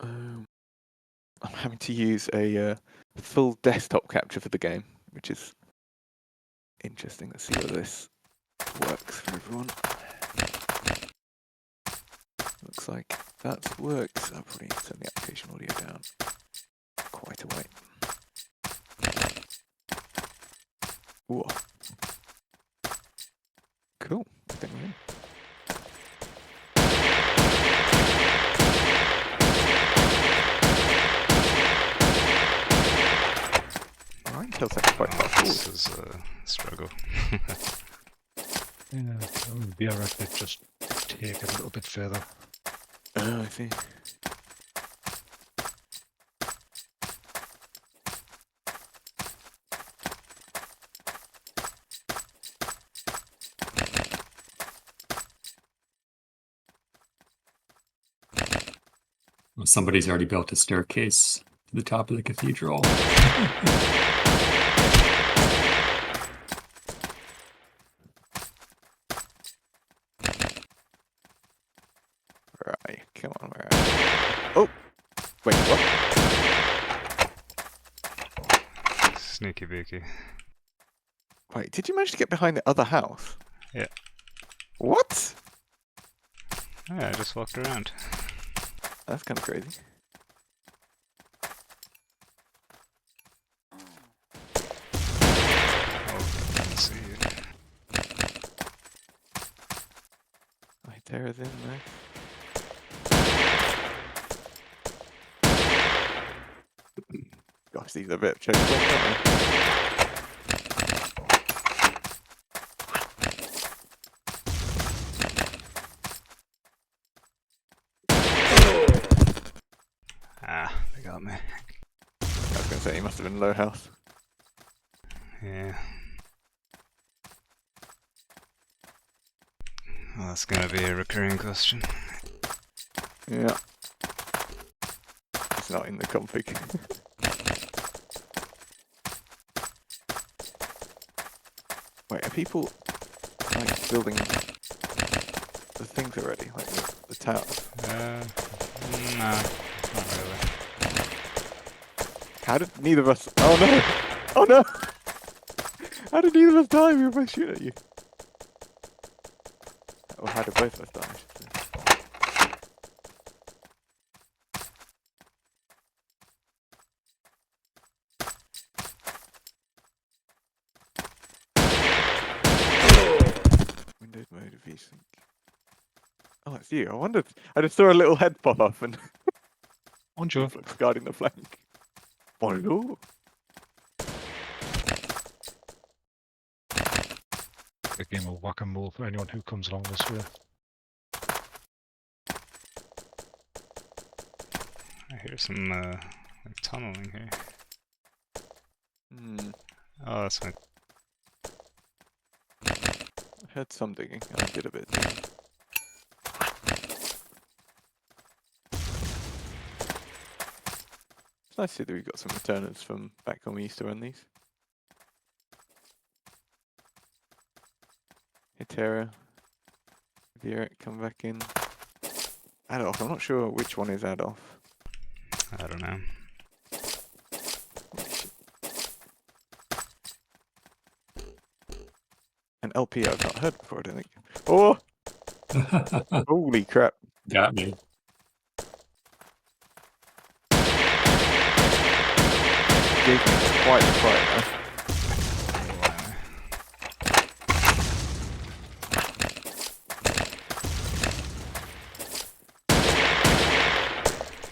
I'm having to use a full desktop capture for the game, which is interesting. Let's see whether this works for everyone. Looks like that works. I'll probably turn the application audio down quite a way. Whoa. Cool. I think we're in. Alright, feels like quite far forward. This is a struggle. Yeah, it would be alright to just take it a little bit further. Oh, I see. Well, somebody's already built a staircase to the top of the cathedral. Right, come on, where are you? Oh! Wait, what? Sneaky beaky. Wait, did you manage to get behind the other house? Yeah. What? Yeah, I just walked around. That's kind of crazy. Oh, I can see you. Right, Tara's in there. Gosh, these are a bit of choke points, aren't they? Ah, they got me. I was going to say, you must have been low health. Yeah. Well, that's gonna be a recurring question. Yeah. It's not in the config. Wait, are people like building the things already? Like the towers? No, not really. How did neither of us... Oh no! Oh no! How did neither of us die? We were both shooting at you. Or how did both of us die, I should say. Windows mode of VSync. Oh, it's you. I wondered. I just saw a little head pop up and Bonjour. Influx guarding the flank. Bonjour. A game of whack-a-mole for anyone who comes along this way. I hear some like tunneling here. Hmm. Oh, that's my. I heard some digging. I did a bit of digging. It's nice to see that we've got some returners from back when we used to run these. Hey Tara. Vera, come back in. Adolf, I'm not sure which one is Adolf. I don't know. An LP I've not heard before, I don't think. Oh! Holy crap. Got me. Gave me quite a fright there.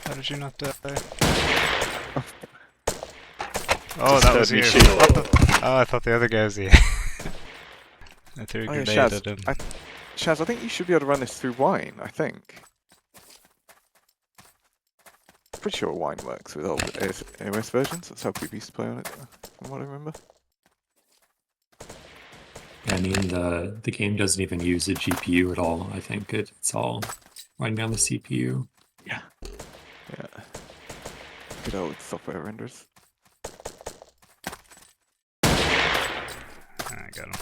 How did you not die? Oh, Just that heard was me you. shoot. Oh, I thought the other guy was you. I threw a Oh yeah, grenade Shaz, at him. Shaz, I think you should be able to run this through Wine, I think. Pretty sure Wine works with old AOS versions. That's how people used to play on it, from what I remember. I mean, the game doesn't even use a GPU at all. I think it's all running on the CPU. Yeah. Yeah. Good old software renders. I got him.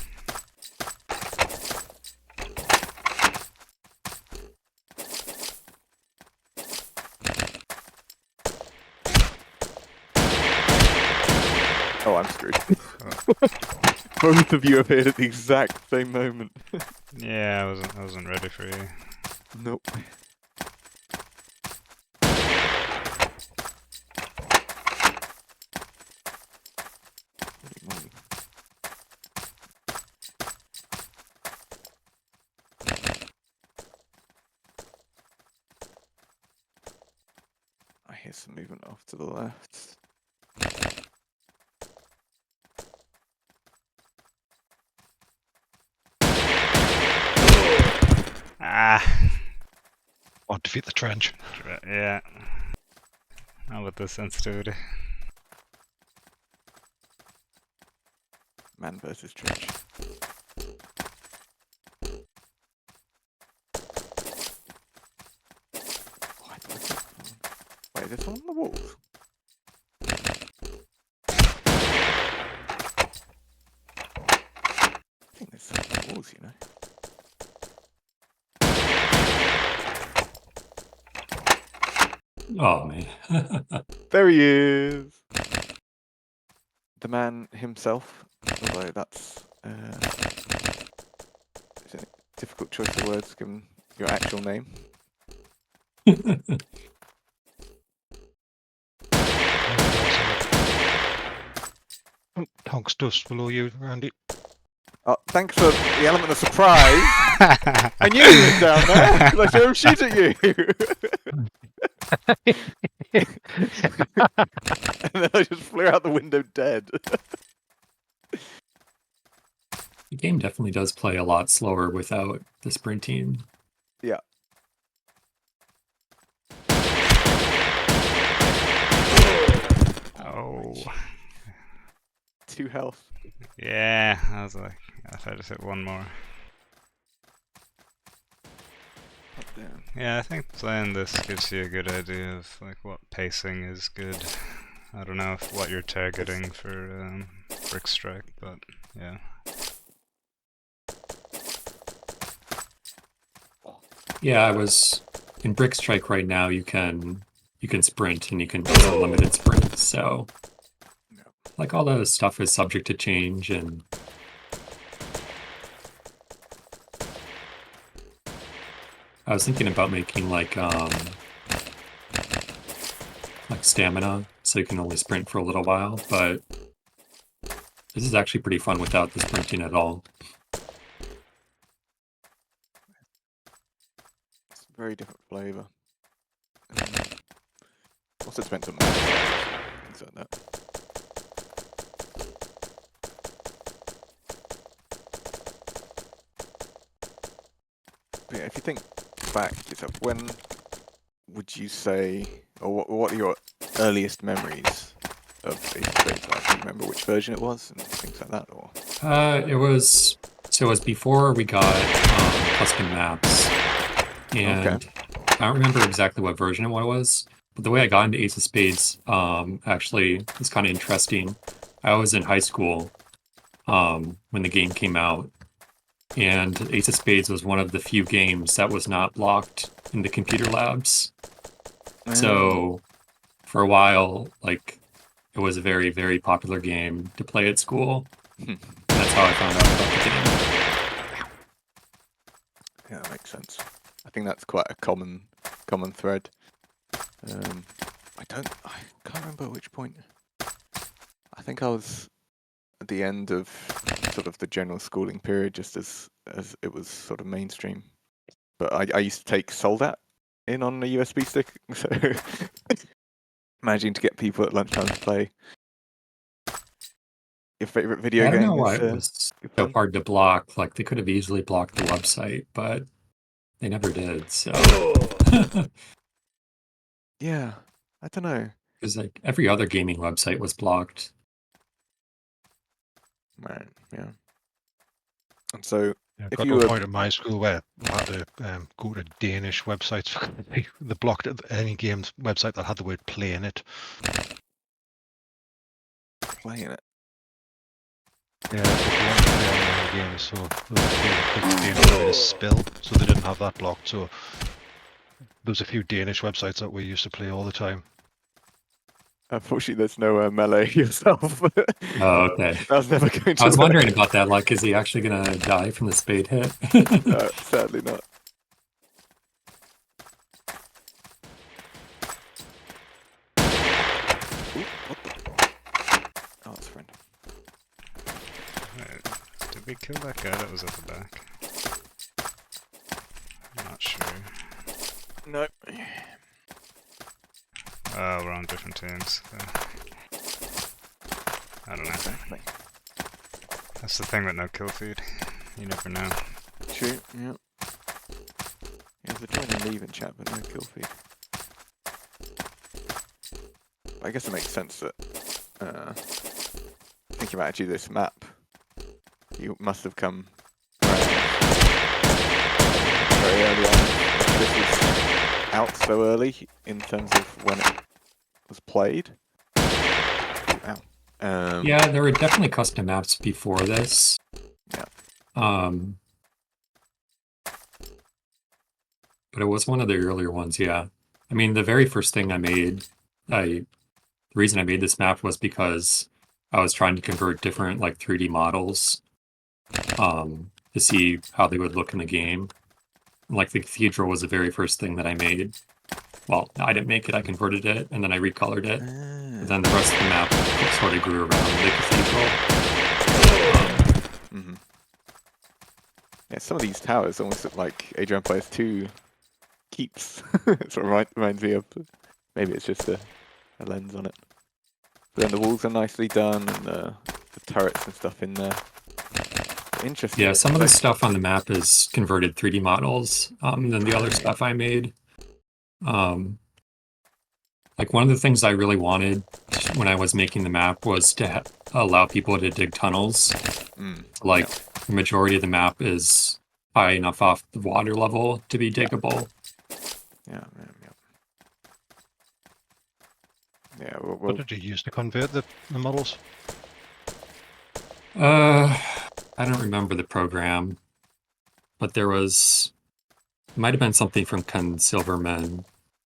Oh, I'm screwed. Both of you appeared at the exact same moment. Yeah, I wasn't ready for you. Nope. Holy moly. I hear some movement off to the left. Ah, Want to defeat the trench. yeah. Not with the sensitivity. Man versus trench. Oh, I thought it was on. Wait, is this on the walls? I think there's some on the walls, you know. Oh man. There he is! The man himself, although that's it's a difficult choice of words given your actual name. Tonks dust below you, Randy. Oh, thanks for the element of surprise. I knew he was down there because I saw him shoot at you. And then I just flew out the window dead. The game definitely does play a lot slower without the sprinting. Yeah. Oh. 2 health. Yeah, I was like, if I just hit one more. Up down. Yeah, I think playing this gives you a good idea of like what pacing is good. I don't know if what you're targeting for Brick Strike, but yeah. Yeah, I was in Brick Strike right now. You can sprint and you can it's a limited sprint. So like all that stuff is subject to change, and I was thinking about making like stamina, so you can only sprint for a little while, but this is actually pretty fun without the sprinting at all. It's a very different flavour. Also depends on map size, things like that. But yeah, if you think back to yourself, when would you say, or what are your earliest memories of Ace of Spades like? Do you remember which version it was and things like that, or? It was before we got custom maps, and Okay. I don't remember exactly what version it was, but the way I got into Ace of Spades actually is kind of interesting. I was in high school when the game came out, and Ace of Spades was one of the few games that was not blocked in the computer labs. So for a while, like, it was a very, very popular game to play at school. And that's how I found out about the game. Yeah, that makes sense. I think that's quite a common thread. I can't remember which point. I think I was at the end of sort of the general schooling period, just as it was sort of mainstream. But I used to take Soldat in on a USB stick, so managing to get people at lunchtime to play your favorite video I don't game know why is it was good so fun. hard to block. Like, they could have easily blocked the website, but they never did. So, Yeah, I don't know. because like every other gaming website was blocked. Right, yeah. And so Yeah, if got you to a were point in my school where I had to go to Danish websites. They blocked any game's website that had the word play in it. playing it, Yeah, if you want to play online games, so there was a few, because the Danish were in a spill, so they didn't have that blocked. So there was a few Danish websites that we used to play all the time. Unfortunately, there's no melee yourself. Oh, okay. That was never going to I was work. wondering about that. Like, is he actually gonna die from the spade hit? No, sadly not. Ooh, what the? Oh, it's a friend. Wait, did we kill that guy that was at the back? I'm not sure. No. Oh, we're on different teams. I don't know. Exactly. That's the thing with no kill feed. You never know. True, yeah. Yeah, there's a join and leave in chat, but no kill feed. I guess it makes sense that, thinking about actually this map, you must have come very early on. This was out so early in terms of when it was played. Ow. Yeah, there were definitely custom maps before this. Yeah. But it was one of the earlier ones, yeah. I mean, the very first thing I made, the reason I made this map was because I was trying to convert different like 3D models to see how they would look in the game. Like the cathedral was the very first thing that I made. Well, I didn't make it, I converted it, and then I recolored it. But then the rest of the map sort of grew around the cathedral. Yeah, some of these towers almost look like Age of Empires 2 keeps. It sort of reminds me of. Maybe it's just a lens on it. But then the walls are nicely done, and the turrets and stuff in there. Interesting. Yeah, some of the stuff on the map is converted 3D models. Then the other stuff I made. Like one of the things I really wanted when I was making the map was to allow people to dig tunnels. Like the majority of the map is high enough off the water level to be diggable. Yeah. What did you use to convert the models? I don't remember the program, but there was, it might have been something from Ken Silverman.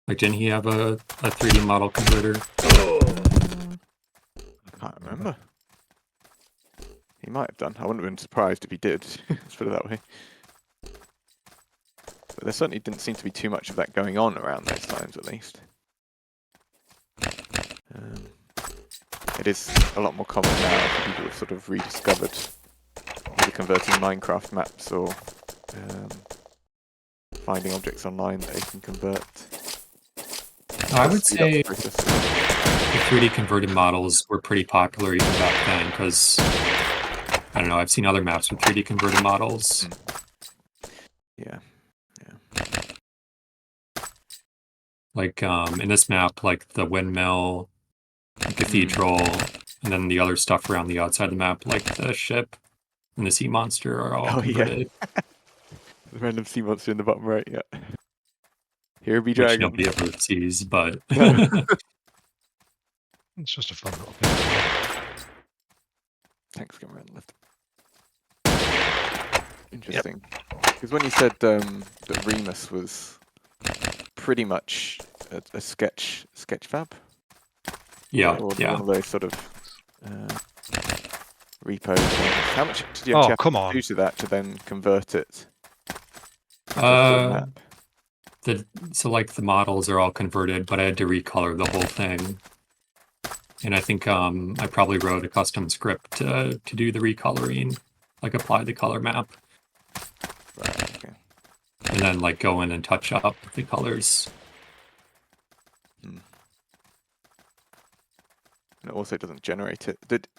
Like, didn't he have a 3D model converter? I can't remember. He might have done. I wouldn't have been surprised if he did. Let's put it that way. But there certainly didn't seem to be too much of that going on around those times, at least. It is a lot more common now for people who have sort of rediscovered either converting Minecraft maps or finding objects online that they can convert. I would say the 3D converted models were pretty popular even back then because, I don't know, I've seen other maps with 3D converted models. Yeah. Like in this map, like the windmill, the cathedral, and then the other stuff around the outside of the map, like the ship and the sea monster are all converted. Yeah. The random sea monster in the bottom right, yeah. Here be Which dragon. nobody ever sees, but It's just a fun little thing. Thanks, come around left. Interesting. Because when you said that Remus was pretty much a sketch fab, yeah, or yeah. one of those sort of repo things. How much did you Oh, actually have come to on. do to that to then convert it? To a full map? So like the models are all converted, but I had to recolor the whole thing. And I think I probably wrote a custom script to do the recoloring, like apply the color map. Right, okay. And then like go in and touch up the colors. And it also doesn't generate it.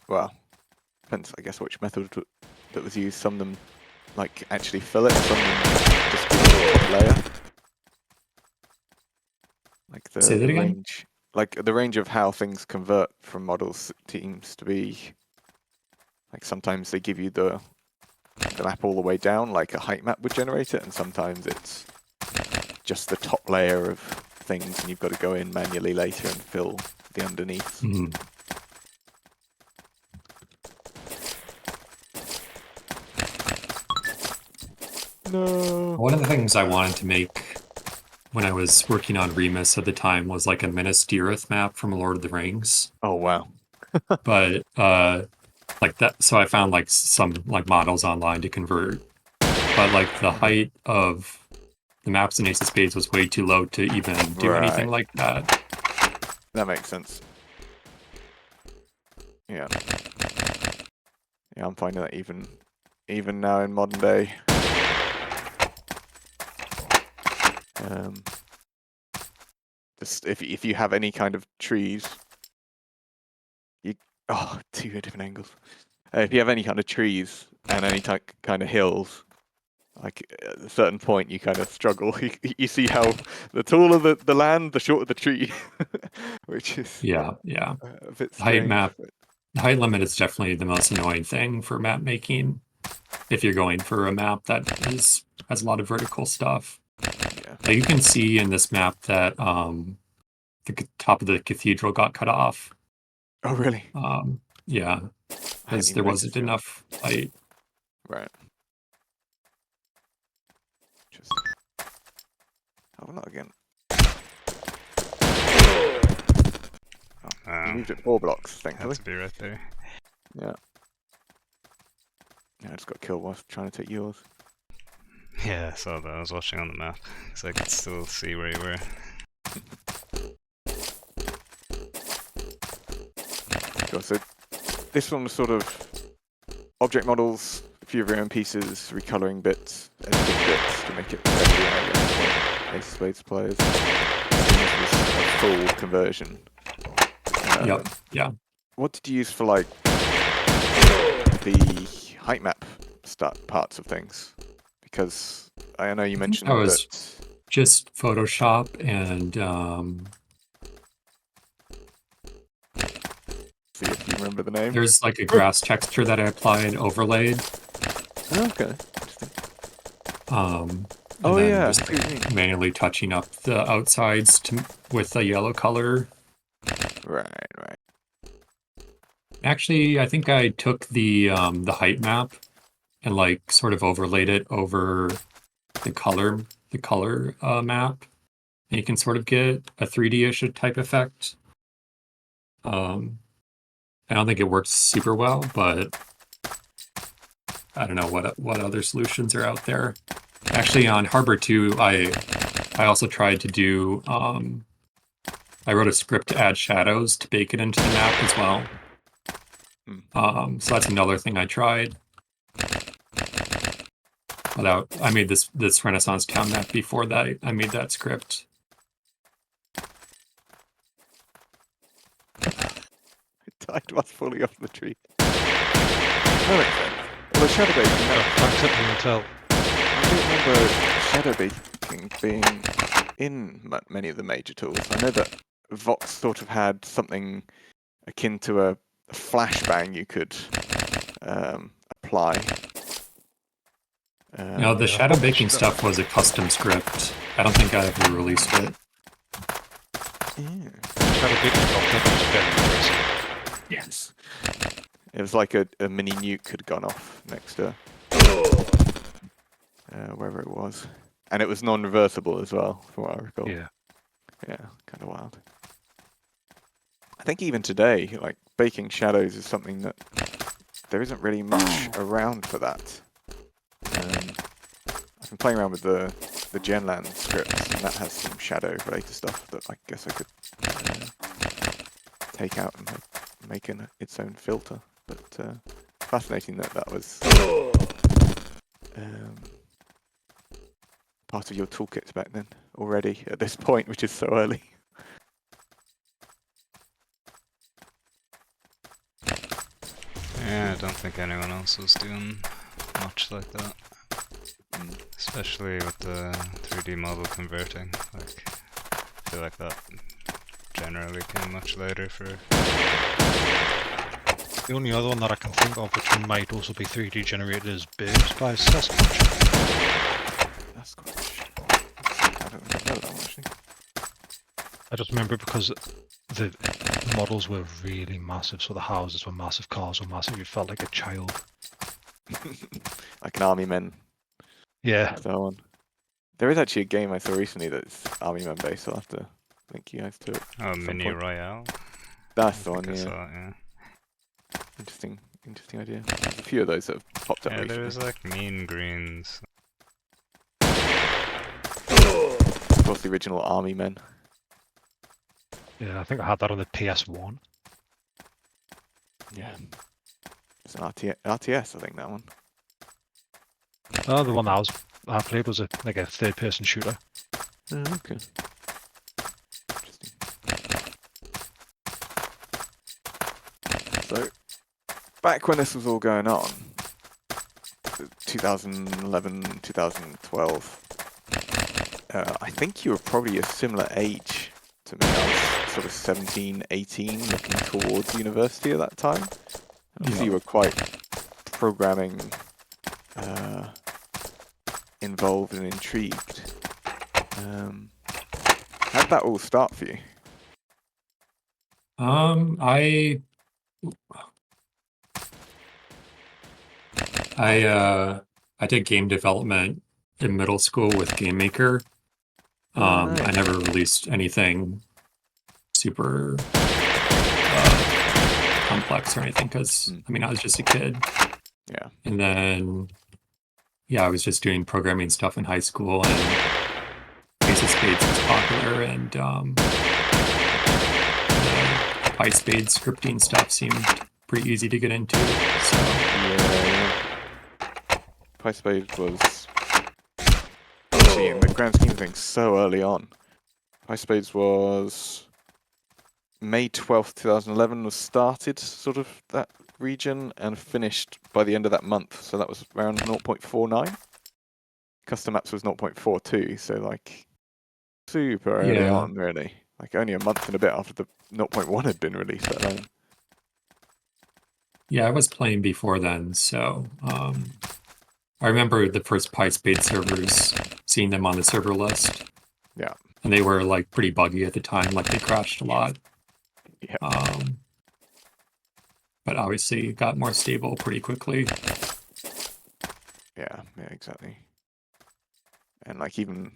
Well, depends, I guess, which method that was used. Some of them like actually fill it, some of them just do a layer. Like Say that again? range, like the range of how things convert from models seems to be like sometimes they give you the map all the way down, like a height map would generate it, and sometimes it's just the top layer of things, and you've got to go in manually later and fill the underneath. No. One of the things I wanted to make when I was working on Remus at the time was like a Minas Tirith map from Lord of the Rings. Oh wow. But like that, so I found like some like models online to convert. But like the height of the maps in Ace of Spades was way too low to even do anything Right. like that. That makes sense. Yeah. Yeah, I'm finding that even now in modern day. Just if you have any kind of trees, you two different angles. If you have any kind of trees and any kind of hills, like at a certain point you kind of struggle. You see how the taller the land, the shorter the tree, which is Yeah. a bit The height strange. map, But the height limit is definitely the most annoying thing for map making. If you're going for a map that has a lot of vertical stuff. yeah. Like you can see in this map that the top of the cathedral got cut off. Oh really? Yeah, I hadn't because even there wasn't noticed that. enough height. Right. Just not again. You moved it 4 blocks, Had thankfully. to be right there. Yeah. Yeah, I just got killed whilst trying to take yours. Yeah, I saw that. I was watching on the map, so I could still see where you were. Cool. So this one was sort of object models, a few of your own pieces, recoloring bits, editing bits to make it friendly, I guess, for Ace of Spades players. This was a full conversion. Yep. Yeah. What did you use for like the height map parts of things? Because I know you mentioned that was that. just Photoshop and See if you remember the name. there's like a grass texture that I applied overlaid. Okay. And Oh then yeah. just like manually touching up the outsides with a yellow color. Right. Actually, I think I took the height map and like sort of overlaid it over the color map. And you can sort of get a 3D-ish type effect. I don't think it works super well, but I don't know what other solutions are out there. Actually, on Harbor 2, I also tried to do. I wrote a script to add shadows to bake it into the map as well. So that's another thing I tried. But I made this Renaissance town map before that. I made that script. It died whilst falling off the tree. That makes sense. Well, the shadow baking. Thanks at the intel. I don't remember shadow baking being in many of the major tools. I know that Vox sort of had something akin to a flashbang you could apply. No, the Yeah, shadow I've baking watched stuff was a custom script. I don't think I ever released it. Yeah. Shadow baking popped up was very impressive. Yes. It was like a mini nuke had gone off next to wherever it was. And it was non-reversible as well, from what I recall. Yeah. Yeah, kind of wild. I think even today, like, baking shadows is something that there isn't really much around for that. I've been playing around with the Genland scripts, and that has some shadow-related stuff that I guess I could take out and make its own filter. But fascinating that was part of your toolkits back then already at this point, which is so early. Yeah, I don't think anyone else was doing much like that. Especially with the 3D model converting. Like, I feel like that generally came much later for... The only other one that I can think of which might also be 3D generated is Spades by Sasquatch. Sasquatch. I don't know that one actually. I just remember it because the models were really massive, so the houses were massive, cars were massive, you felt like a child. Like an army men. Yeah. And so on. There is actually a game I saw recently that's Army Man based. I'll have to link you guys to it. Oh, some Mini point. Royale. That's I the one, think I yeah. saw it, yeah. Interesting idea. There's a few of those that have popped up Yeah, recently. there was like Mean Greens. Of course, the original Army Men. Yeah, I think I had that on the PS1. Yeah. It's an RTS, I think, that one. Oh, the one that I played was like a third-person shooter. Oh, okay. Interesting. So, back when this was all going on, 2011, 2012, I think you were probably a similar age to me. I was sort of 17, 18, looking towards university at that time. Obviously, you were quite programming involved and intrigued. How did that all start for you? I did game development in middle school with Game Maker. Nice. I never released anything super complex or anything because I mean I was just a kid. Yeah. And then yeah, I was just doing programming stuff in high school, and Ace of Spades was popular, and the Pi Spades scripting stuff seemed pretty easy to get into. So Yeah. Pi Spades was actually, in the grand scheme of things, so early on. Pi Spades was May 12th, 2011 was started, sort of that region, and finished by the end of that month. So that was around 0.49. Custom apps was 0.42, so like super early Yeah. on, really. Like only a month and a bit after the 0.1 had been released. That alone. Yeah, I was playing before then, so I remember the first Pi Spade servers, seeing them on the server list. Yeah. And they were like pretty buggy at the time, like they crashed a lot. Yeah. But obviously it got more stable pretty quickly. Yeah, exactly. And like even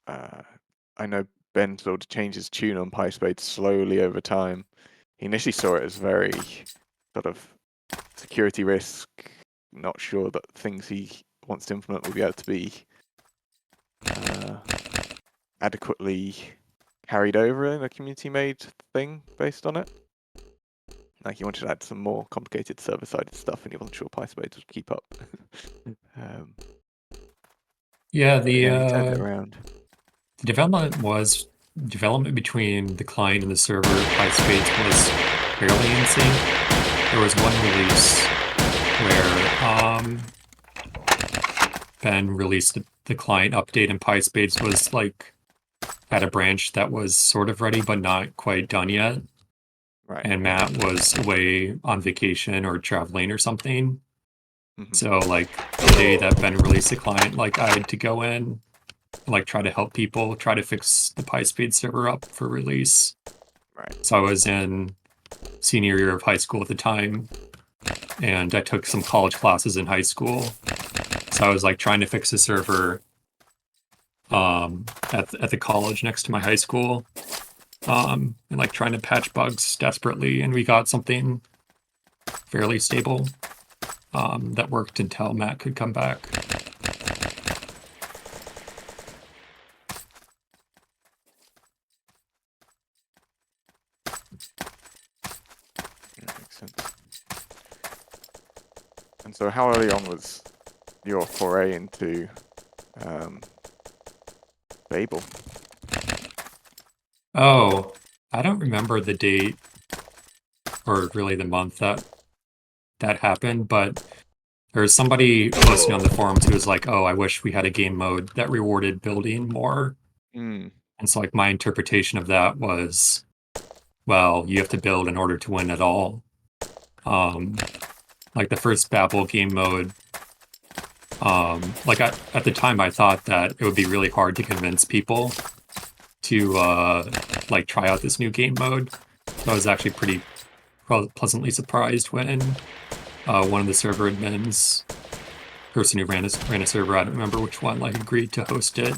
I know Ben sort of changed his tune on Pi Spades slowly over time. He initially saw it as very sort of security risk, not sure that things he wants to implement will be able to be adequately carried over in a community-made thing based on it. Like he wanted to add some more complicated server-sided stuff, and he wasn't sure Pi Spades would keep up. Yeah, he turned it around. the development between the client and the server Pi Spades was fairly insane. There was one release where Ben released the client update, and Pi Spades was like at a branch that was sort of ready but not quite done yet. Right. And Matt was away on vacation or traveling or something. So like the day that Ben released the client, like I had to go in and like try to help people, try to fix the Pi Spade server up for release. Right. So I was in senior year of high school at the time, and I took some college classes in high school. So I was like trying to fix the server at the college next to my high school, and like trying to patch bugs desperately, and we got something fairly stable that worked until Matt could come back. Yeah, makes sense. And so how early on was your foray into Babel? Oh, I don't remember the date or really the month that happened, but there was somebody posting on the forums who was like, oh, I wish we had a game mode that rewarded building more. And so like my interpretation of that was, well, you have to build in order to win at all. Like the first Babel game mode, like at the time I thought that it would be really hard to convince people to like try out this new game mode. So I was actually pretty pleasantly surprised when one of the server admins person who ran a server, I don't remember which one, like agreed to host it.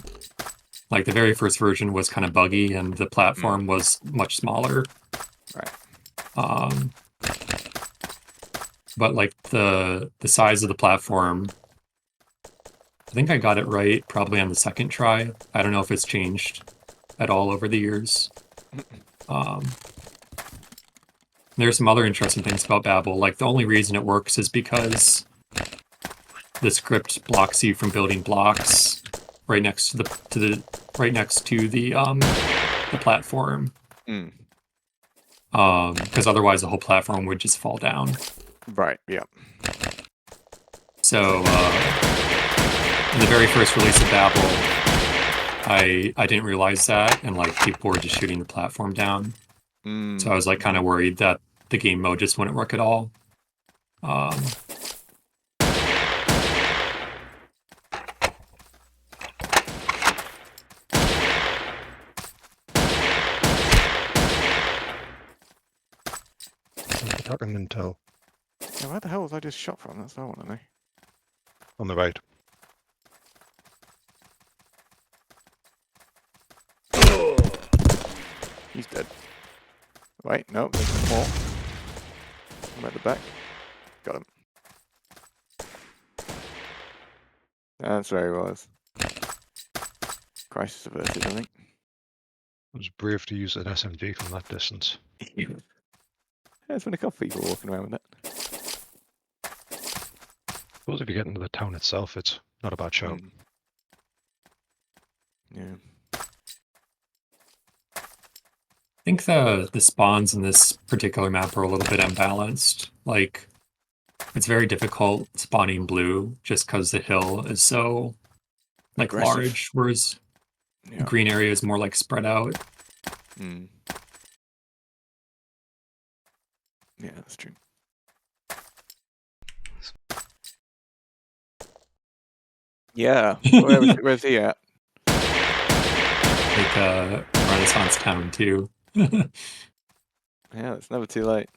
Like the very first version was kind of buggy and the platform was much smaller. Right. But like the size of the platform, I think I got it right probably on the second try. I don't know if it's changed at all over the years. There's some other interesting things about Babel. Like the only reason it works is because the script blocks you from building blocks right next to the platform. Because otherwise the whole platform would just fall down. Right. Yeah. So in the very first release of Babel, I didn't realize that, and like people were just shooting the platform down. So I was like kind of worried that the game mode just wouldn't work at all. Attacking Intel Yeah, where the hell was I just shot from? That's what I want to know. on the right. He's dead. Wait, no, there's more. I'm at the back. Got him. That's where he was. Crisis averted, I think. It was brave to use an SMG from that distance. There's been a couple of people walking around with that. Suppose if you get into the town itself, it's not a bad shout. Yeah. I think the spawns in this particular map are a little bit unbalanced. Like, it's very difficult spawning blue just because the hill is so like Aggressive. large, whereas Yeah. the green area is more like spread out. Yeah, that's true. Yeah. Where's he at? Like Renaissance Town too. Yeah, it's never too late.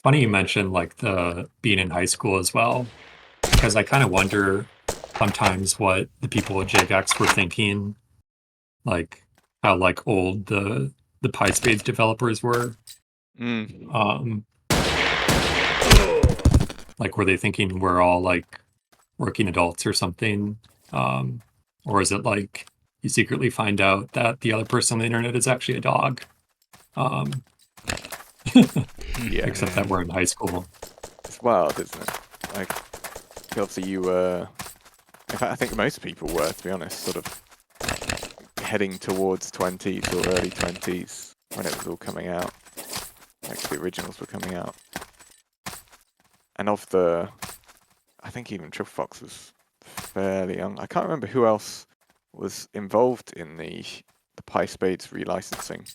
Funny you mentioned like the being in high school as well, because I kind of wonder sometimes what the people at JGX were thinking, like how like old the Spades developers were. Like were they thinking we're all like working adults or something, or is it like you secretly find out that the other person on the internet is actually a dog? Yeah. Except that we're in high school. It's wild, isn't it? Like, obviously you were... In fact, I think most people were, to be honest, sort of heading towards 20s or early 20s when it was all coming out. Like, the originals were coming out. And of the... I think even Triple Fox was fairly young. I can't remember who else was involved in the Spades relicensing.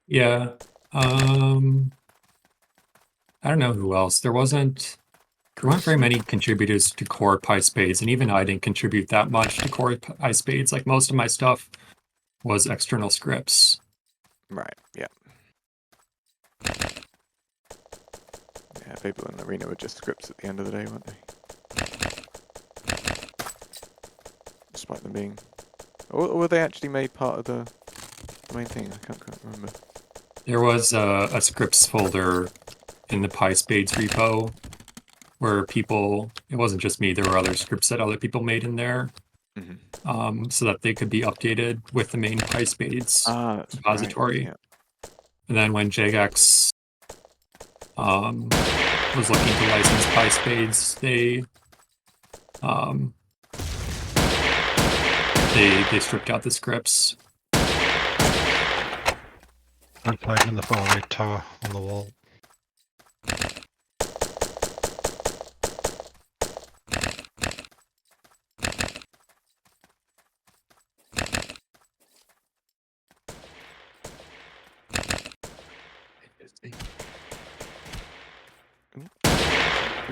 Yeah. I don't know who else. There weren't very many contributors to core Spades, and even I didn't contribute that much to core Spades. Like most of my stuff was external scripts. Right, yeah. Yeah, people in the arena were just scripts at the end of the day, weren't they? Despite them being... Or were they actually made part of the main thing? I can't quite remember. There was a scripts folder in the Spades repo where people... It wasn't just me, there were other scripts that other people made in there. So that they could be updated with the main Spades repository. Right, yeah. And then when JGX was looking to license Spades, they stripped out the scripts. I'm fighting in the far right tower on the wall.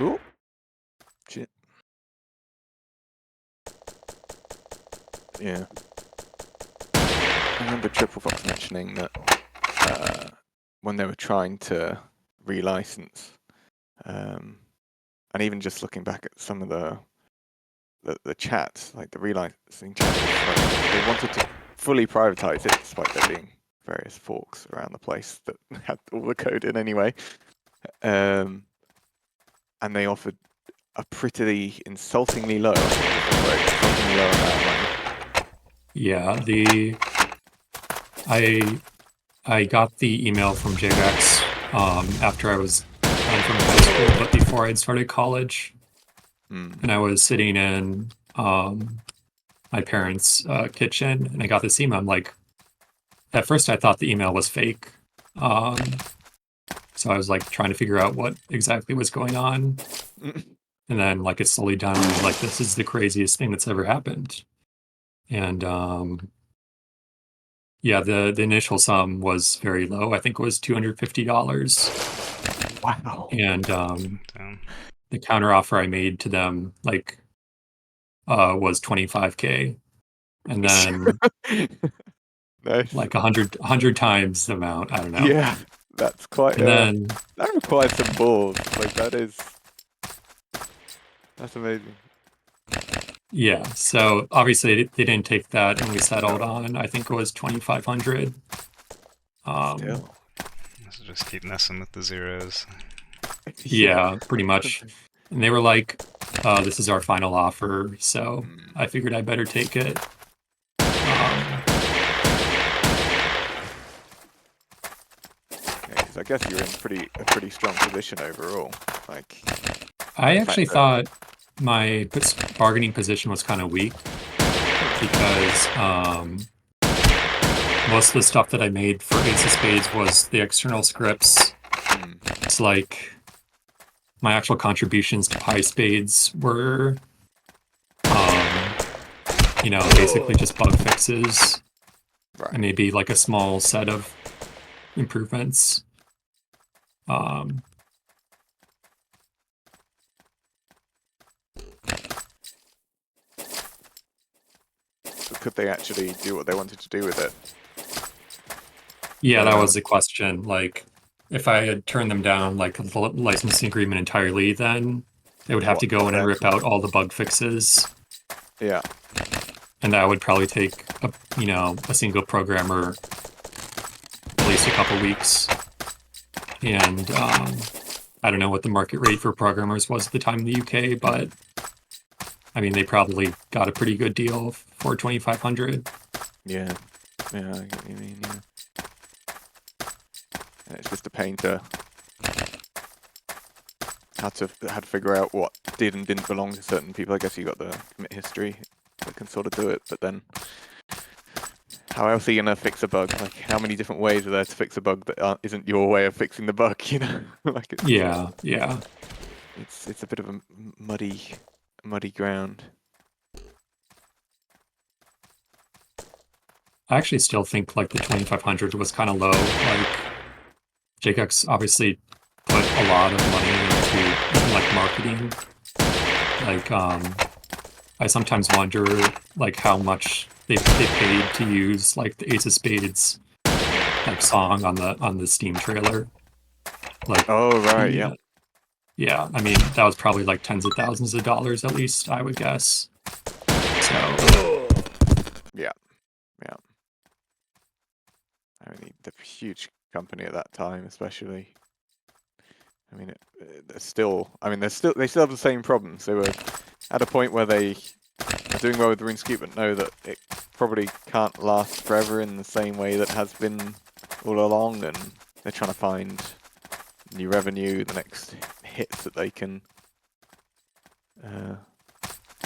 Ooh. Shit. Yeah. I remember Triple Fox mentioning that when they were trying to relicense, and even just looking back at some of the chats, like the relicensing chats, like they wanted to fully privatize it, despite there being various forks around the place that had all the code in anyway. And they offered a pretty insultingly low amount of money. Yeah, I got the email from JX after I was done from high school, but before I'd started college, and I was sitting in my parents' kitchen, and I got this email. I'm like, at first I thought the email was fake, so I was like trying to figure out what exactly was going on, and then like it slowly dawned on me like this is the craziest thing that's ever happened, and yeah, the initial sum was very low. I think it was $250. Wow. And Damn. the counter offer I made to them like was 25K. And then Nice. like 100 times the amount. I don't know. Yeah, that's quite. And then that requires some balls. Like that's amazing. yeah, so obviously they didn't take that, and we settled on I think it was 2,500. Still. So just keep messing with the zeros. Yeah, pretty much. And they were like, "This is our final offer," so I figured I better take it. Because I guess you're in a pretty strong position overall. Like, I actually thought my bargaining position was kind of weak because most of the stuff that I made for Ace of Spades was the external scripts. It's like my actual contributions to Pi Spades were, basically just bug fixes, right. and maybe like a small set of improvements. Could they actually do what they wanted to do with it? Yeah, that was the question. Like, if I had turned them down, like the licensing agreement entirely, then they would have to go in and rip out all the bug fixes. Yeah. And that would probably take a single programmer at least a couple weeks. And I don't know what the market rate for programmers was at the time in the UK, but I mean, they probably got a pretty good deal for 2,500. Yeah. Yeah, I get what you mean, yeah. And it's just a pain to how to figure out what did and didn't belong to certain people. I guess you got the commit history that can sort of do it, but then how else are you gonna fix a bug? Like, how many different ways are there to fix a bug that isn't your way of fixing the bug? You know, like yeah. It's a bit of a muddy ground. I actually still think like the 2,500 was kind of low. Like, JX obviously put a lot of money into like marketing. Like, I sometimes wonder like how much they paid to use like the Ace of Spades like song on the Steam trailer. Like, oh right, yeah. Yeah, I mean that was probably like tens of thousands of dollars at least, I would guess. So yeah. I mean, the huge company at that time, especially. I mean, they still have the same problems. They were at a point where they are doing well with RuneScape, but know that it probably can't last forever in the same way that has been all along, and they're trying to find new revenue, the next hits that they can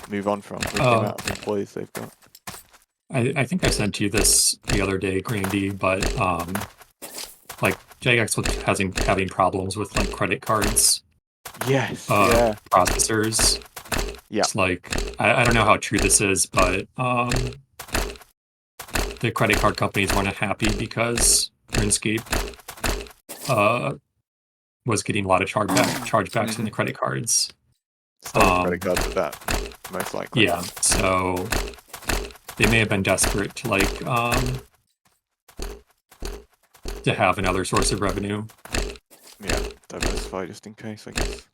move on from with the amount of employees they've got. I think I sent you this the other day, Grandy, but like JX was having problems with like credit cards. Yes. Yeah. Processors. Yeah. It's like I don't know how true this is, but the credit card companies weren't happy because RuneScape was getting a lot of chargebacks from the credit cards. Stolen credit cards at that, most likely. Yeah, so they may have been desperate to like to have another source of revenue. Yeah, diversify just in case, I guess.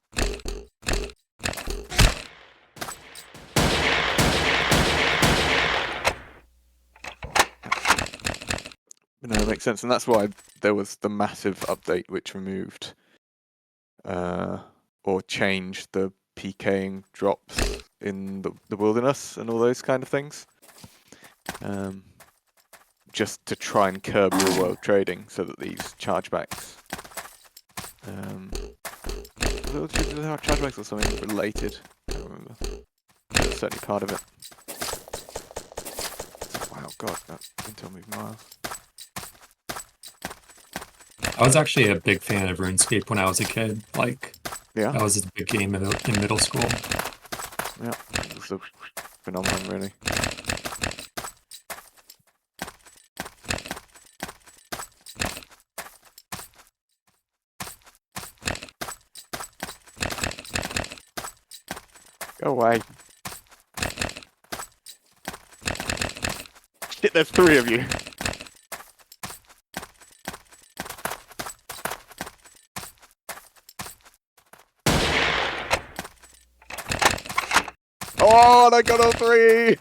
But no, it makes sense, and that's why there was the massive update which removed or changed the PKing drops in the wilderness and all those kind of things. Just to try and curb real world trading so that these chargebacks chargebacks or something related. I can't remember. But it's certainly part of it. Wow, God, that intel moved miles. I was actually a big fan of RuneScape when I was a kid. Like, Yeah, that was a big game in middle school. yeah, it was a phenomenon, really. Go away. Shit, there's 3 of you. Oh, and I got all 3! Okay,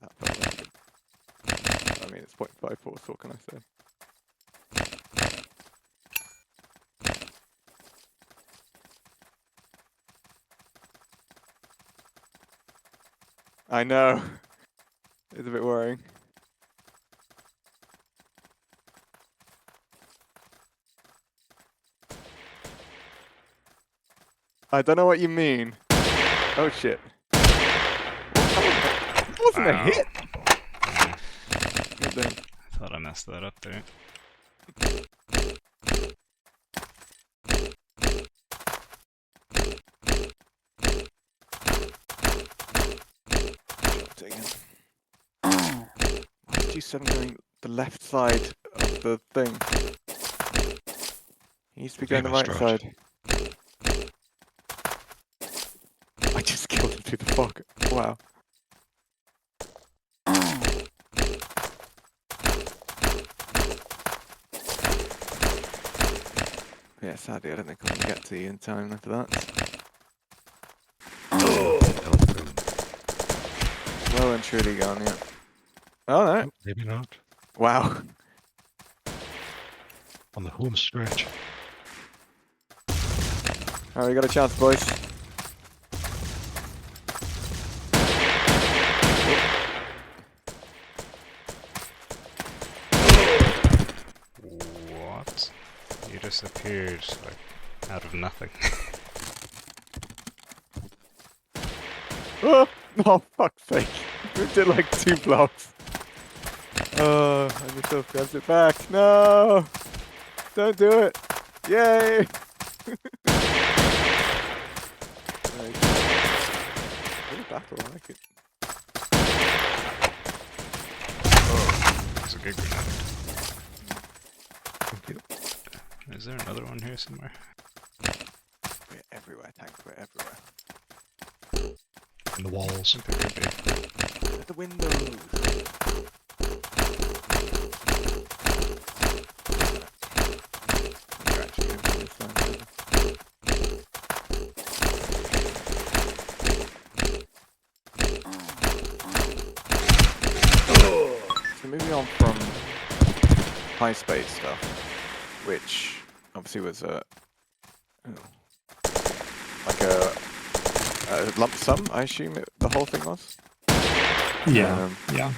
that felt very good. I mean, it's 0.54, so what can I say? I know. It's a bit worrying. I don't know what you mean. Oh shit. That wasn't a Wow. hit. Yeah, God damn. I thought I messed that up there. Shot it again. Why is G7 going the left side of the thing? He needs to be going the right Strat. side. I just killed him through the fog. Wow. Yeah, sadly, I don't think I'm going to get to you in time after that. Well and truly gone, yeah. Oh, no. Maybe not. Wow. On the home stretch. Alright, we got a chance, boys. What? You just appeared like out of nothing. Oh, oh, fuck's sake. We did like 2 blocks. Oh, and yourself grabs it back. No! Don't do it! Yay! Nice. Good battle, I like it. It's a good grenade. Thank you. Is there another one here somewhere? We're everywhere, tank, we're everywhere. In the walls. There could be. At the windows! You're actually going to this time, maybe. So moving on from high Spades stuff, which obviously was like a lump sum, I assume the whole thing was. Yeah, yeah.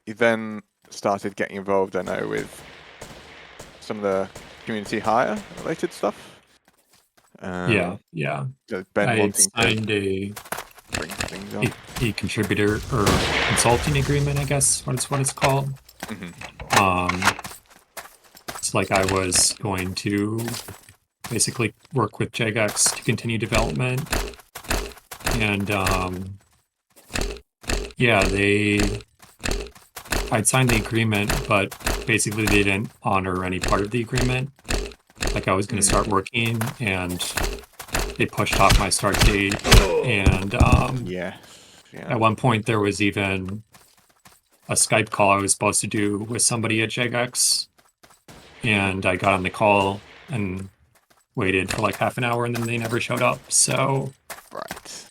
You then started getting involved, I know, with some of the community hire related stuff. Yeah. So Ben I wanting signed to bring things on. a contributor or consulting agreement, I guess what it's called. Mhm. It's like I was going to basically work with JGX to continue development. And yeah, I'd signed the agreement, but basically they didn't honor any part of the agreement. Like I was going to start working, and they pushed off my start date. And Yeah. at one point there was even a Skype call I was supposed to do with somebody at JGX, and I got on the call and waited for like half an hour, and then they never showed up. So Right.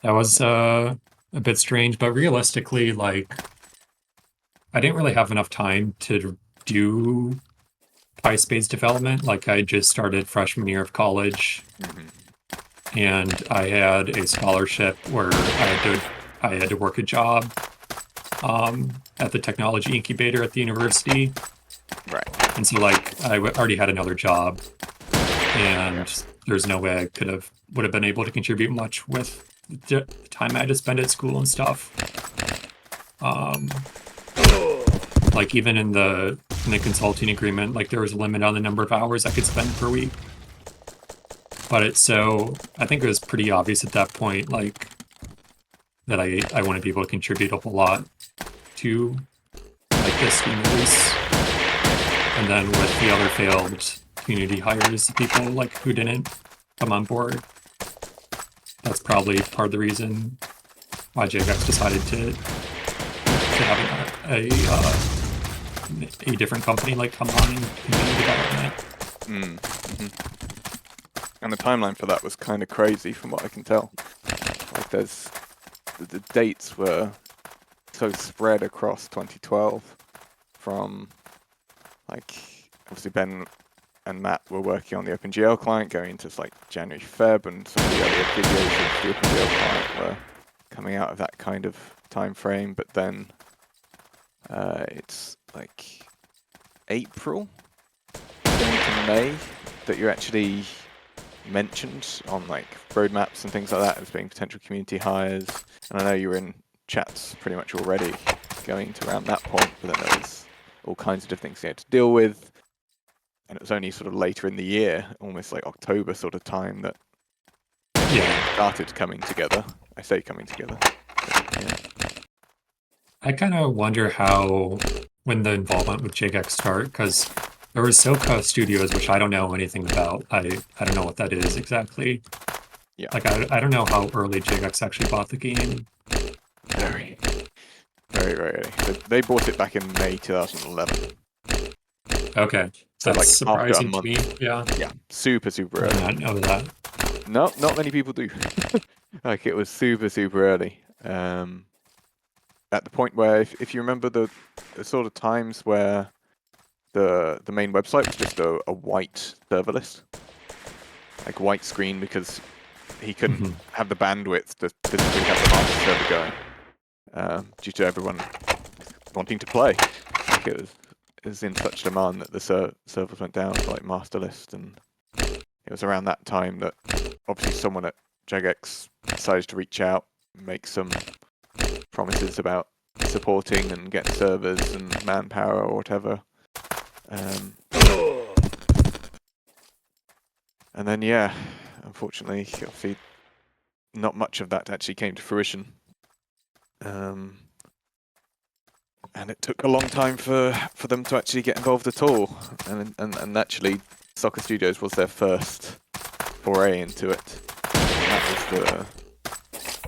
that was a bit strange, but realistically, like I didn't really have enough time to do Spades development. Like I just started freshman year of college, and I had a scholarship where I had to work a job at the technology incubator at the university. Right. And so like already had another job, and there's no way I would have been able to contribute much with the time I had to spend at school and stuff. Like even in the consulting agreement, like there was a limit on the number of hours I could spend per week. But I think it was pretty obvious at that point, like that I want to be able to contribute a whole lot to like this Steam release. And then with the other failed community hires, people like who didn't come on board, that's probably part of the reason why JGX decided to have a different company like come on and continue development. And the timeline for that was kind of crazy from what I can tell. Like the dates were so spread across 2012 from like obviously Ben and Matt were working on the OpenGL client going into like January, Feb, and some of the earlier videos of the OpenGL client were coming out of that kind of time frame, but then it's like April going to May that you're actually mentioned on like roadmaps and things like that as being potential community hires. And I know you were in chats pretty much already going to around that point, but then there was all kinds of different things you had to deal with. And it was only sort of later in the year, almost like October sort of time, that started coming together. I say coming together. Yeah. I kind of wonder when the involvement with JGX started, because there was Soka Studios, which I don't know anything about. I don't know what that is exactly. Yeah. Like I don't know how early JGX actually bought the game. Very early. They bought it back in May 2011. Okay, So that's like surprising after a to me. month. Yeah, Yeah, super I early. did not know that. No, not many people do. Like it was super early. At the point where, if you remember the sort of times where the main website was just a white server list, like white screen, because he couldn't have the bandwidth to physically have the master server going due to everyone wanting to play. Like it was in such demand that the servers went down to like master list, and it was around that time that obviously someone at JGX decided to reach out, make some promises about supporting and getting servers and manpower or whatever. And then unfortunately, obviously, not much of that actually came to fruition. And it took a long time for them to actually get involved at all. And actually, Soccer Studios was their first foray into it. And that was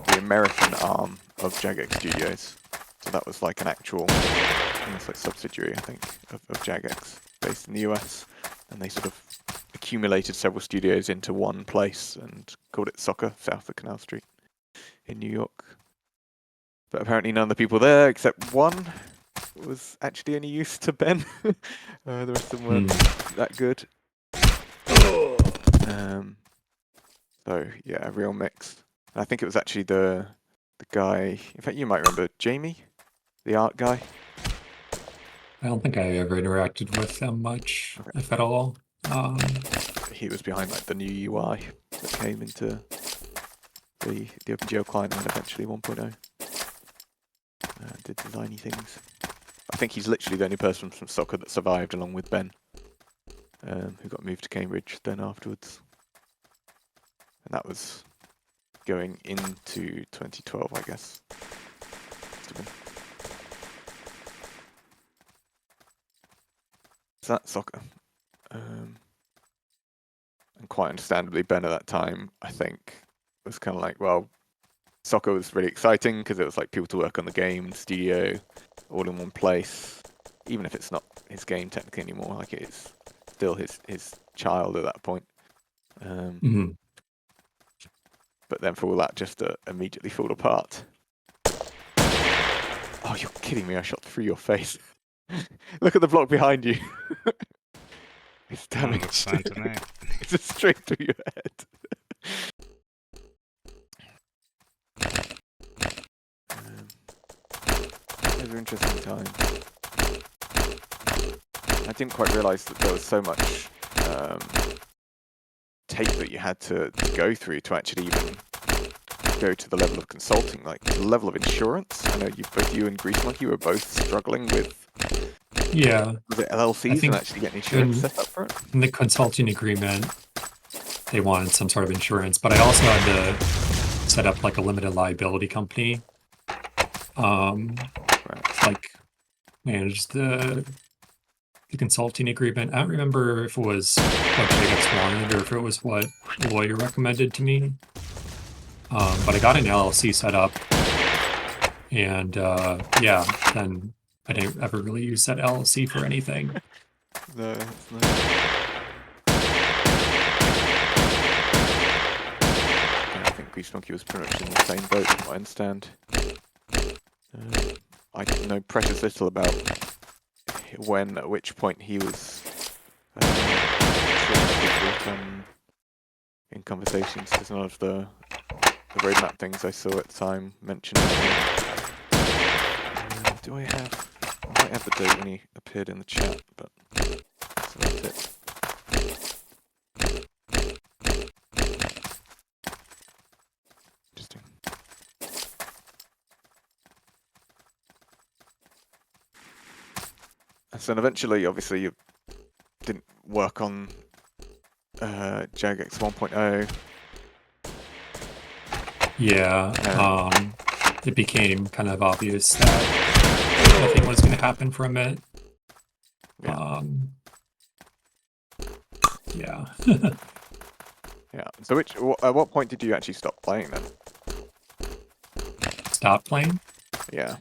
the American arm of JGX Studios. So that was like an actual, almost like subsidiary, I think, of JGX, based in the US. And they sort of accumulated several studios into one place and called it Soccer, south of Canal Street in New York. But apparently none of the people there, except one, was actually any use to Ben. The rest of them weren't that good. So yeah, a real mix. And I think it was actually the guy, in fact you might remember Jamie, the art guy. I don't think I ever interacted with them much, if at all. He was behind like the new UI that came into the OpenGL client and eventually 1.0. Did designy things. I think he's literally the only person from soccer that survived, along with Ben, who got moved to Cambridge then afterwards. And that was going into 2012, I guess. Is that soccer? And quite understandably, Ben at that time, I think, was kind of like, well, soccer was really exciting because it was like people to work on the game, studio, all in one place. Even if it's not his game technically anymore, like it is still his child at that point. But then for all that just to immediately fall apart. Oh, you're kidding me, I shot through your face. Look at the block behind you. It's damaged. Looks fine to me. It's just straight through your head. It was an interesting time. I didn't quite realise that there was so much tape that you had to go through to actually even go to the level of consulting, like the level of insurance. I know both you and Grease Monkey were both struggling with was it LLCs and actually getting insurance set up for it? In the consulting agreement, they wanted some sort of insurance, but I also had to set up like a limited liability company. Like manage the consulting agreement. I don't remember if it was what Jacobs wanted or if it was what the lawyer recommended to me. But I got an LLC set up, and then I didn't ever really use that LLC for anything. No, it's not. Yeah, I think Grease Monkey was pretty much in the same boat, from what I understand. I know precious little about at which point he was in conversations, because none of the roadmap things I saw at the time mentioned anything. Do I might have the date when he appeared in the chat, but that's about it. Interesting. And so eventually, obviously, you didn't work on Jagex 1.0. Yeah, it became kind of obvious that nothing was going to happen from it. Yeah. Yeah. Yeah. So at what point did you actually stop playing then? Stop playing? Yeah.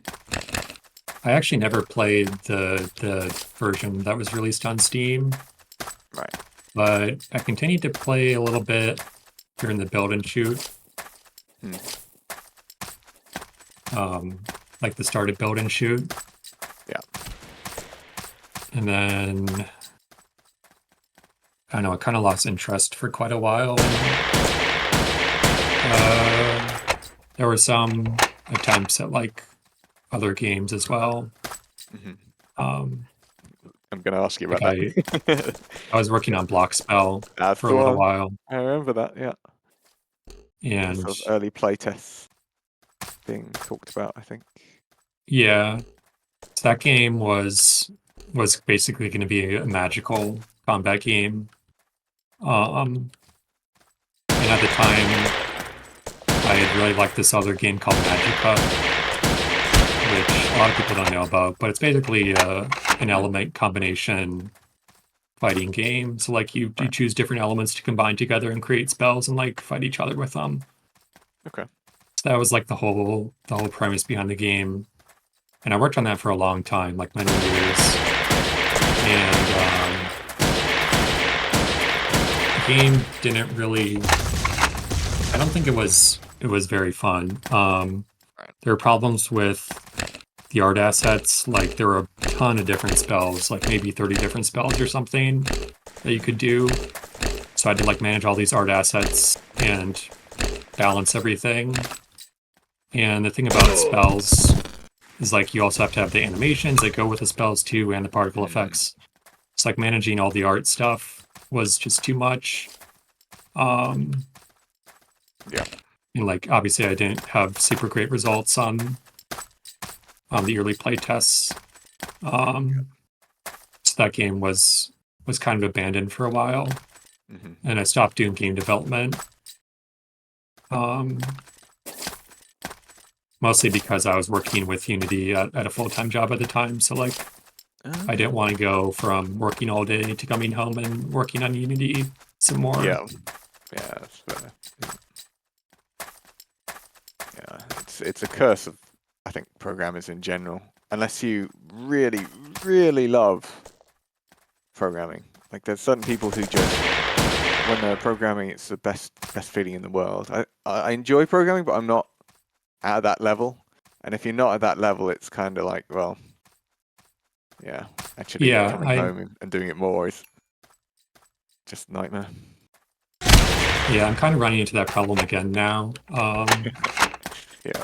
I actually never played the version that was released on Steam. Right. But I continued to play a little bit during the build and shoot. Like the started build and shoot. Yeah. And then I don't know, I kind of lost interest for quite a while. There were some attempts at like other games as well. I'm gonna ask you about like that. I was working on Block Spell That's for the a little one. while. I remember that, yeah. And sort of early playtests being talked about, I think. yeah, so that game was basically going to be a magical combat game. And at the time, I had really liked this other game called Magica, which a lot of people don't know about, but it's basically an element combination fighting game. So like you choose different elements to combine together and create spells and like fight each other with them. Okay. So that was like the whole premise behind the game. And I worked on that for a long time, like many years. And the game didn't really, I don't think it was very fun. There were problems with the art assets. Like there were a ton of different spells, like maybe 30 different spells or something that you could do. So I had to like manage all these art assets and balance everything. And the thing about spells is like you also have to have the animations that go with the spells too, and the particle effects. It's like managing all the art stuff was just too much. Yeah. And like obviously I didn't have super great results on the early play tests. So that game was kind of abandoned for a while, and I stopped doing game development. Mostly because I was working with Unity at a full-time job at the time. So like, I didn't want to go from working all day to coming home and working on Unity some more. Yeah, that's fair. Yeah, it's a curse of, I think, programmers in general. Unless you really, really love programming. Like there's certain people who just, when they're programming, it's the best feeling in the world. I enjoy programming, but I'm not at that level. And if you're not at that level, it's kind of like, well, yeah, actually coming home and doing it more is just a nightmare. Yeah, I'm kind of running into that problem again now. Yeah.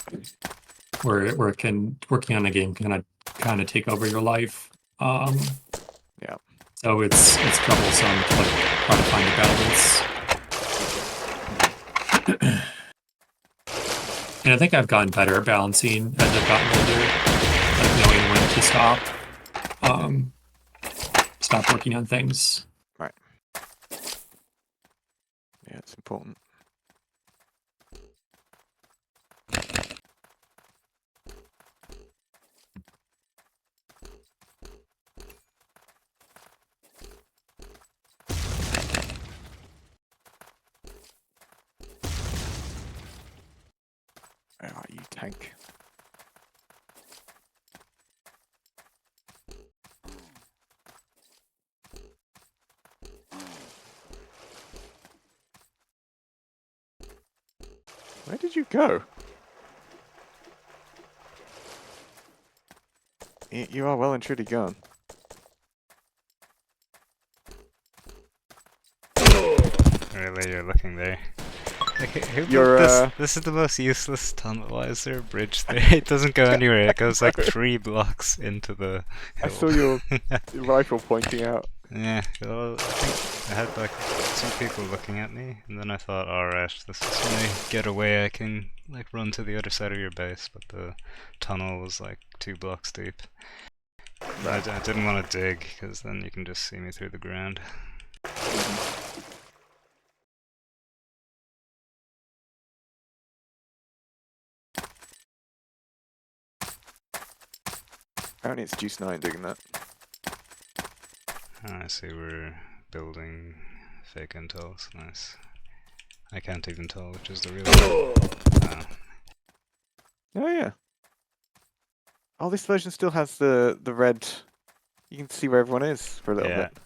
Where it can, working on a game can kind of take over your life. Yeah. So it's troublesome to like try to find a balance. And I think I've gotten better at balancing as I've gotten older, like knowing when to stop working on things. Right. Yeah, it's important. Where are you, tank? Where did you go? You are well and truly gone. Really, you're looking there. Okay, this is the most useless tunnel. Why is there a bridge there? It doesn't go anywhere. It goes like 3 blocks into the hill. I saw your rifle pointing out. Yeah, well, I think I had like 2 people looking at me, and then I thought, alright, this is when I get away I can like run to the other side of your base, but the tunnel was like 2 blocks deep. I didn't want to dig, because then you can just see me through the ground. Apparently it's Juice 9 doing that. I see we're building fake intels. Nice. I can't even tell which is the real one. Oh yeah. Oh, this version still has the red. You can see where everyone is for a little bit.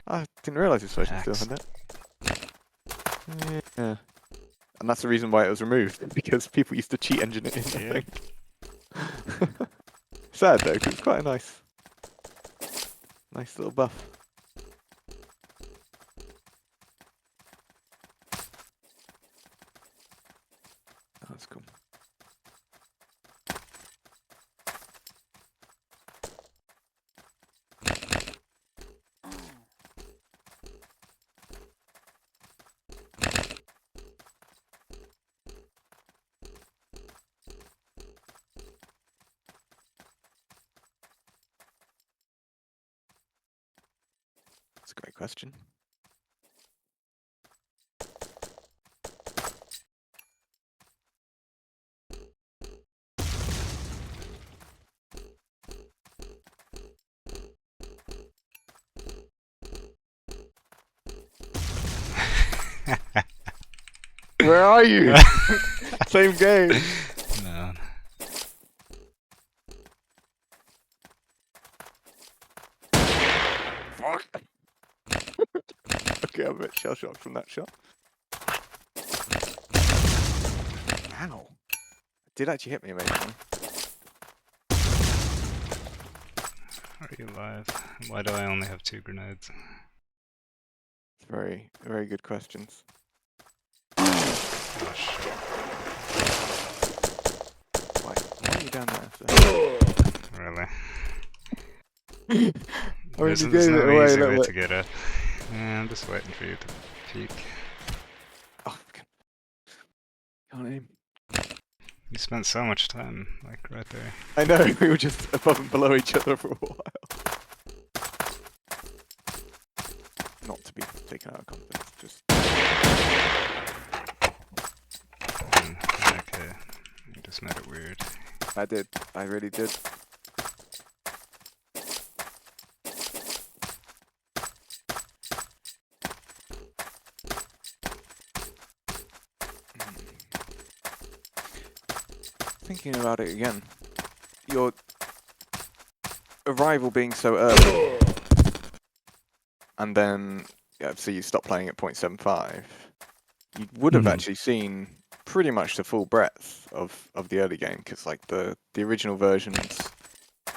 I didn't realise this version still had that. Yeah. And that's the reason why it was removed, because people used to cheat engine it in, I think. Sad though, because it's quite a nice little buff. Oh, that's cool. That's a great question. Where are you? Same game. No. Fuck. Okay, I'm a bit shell shocked from that shot. Ow. It did actually hit me amazingly. Are you alive? Why do I only have 2 grenades? Very, very good questions. Oh shit. Why are you down there? Really? There's There's no away easy a little way bit. to get up. Yeah, I'm just waiting for you to peek. Oh, can't aim. You spent so much time, like, right there. I know, we were just above and below each other for a while. Not to be taken out of context, just... Okay, you just made it weird. I did, I really did. Thinking about it again, your arrival being so early, and then so you stop playing at 0.75, you would have actually seen pretty much the full breadth of the early game, because like the original versions,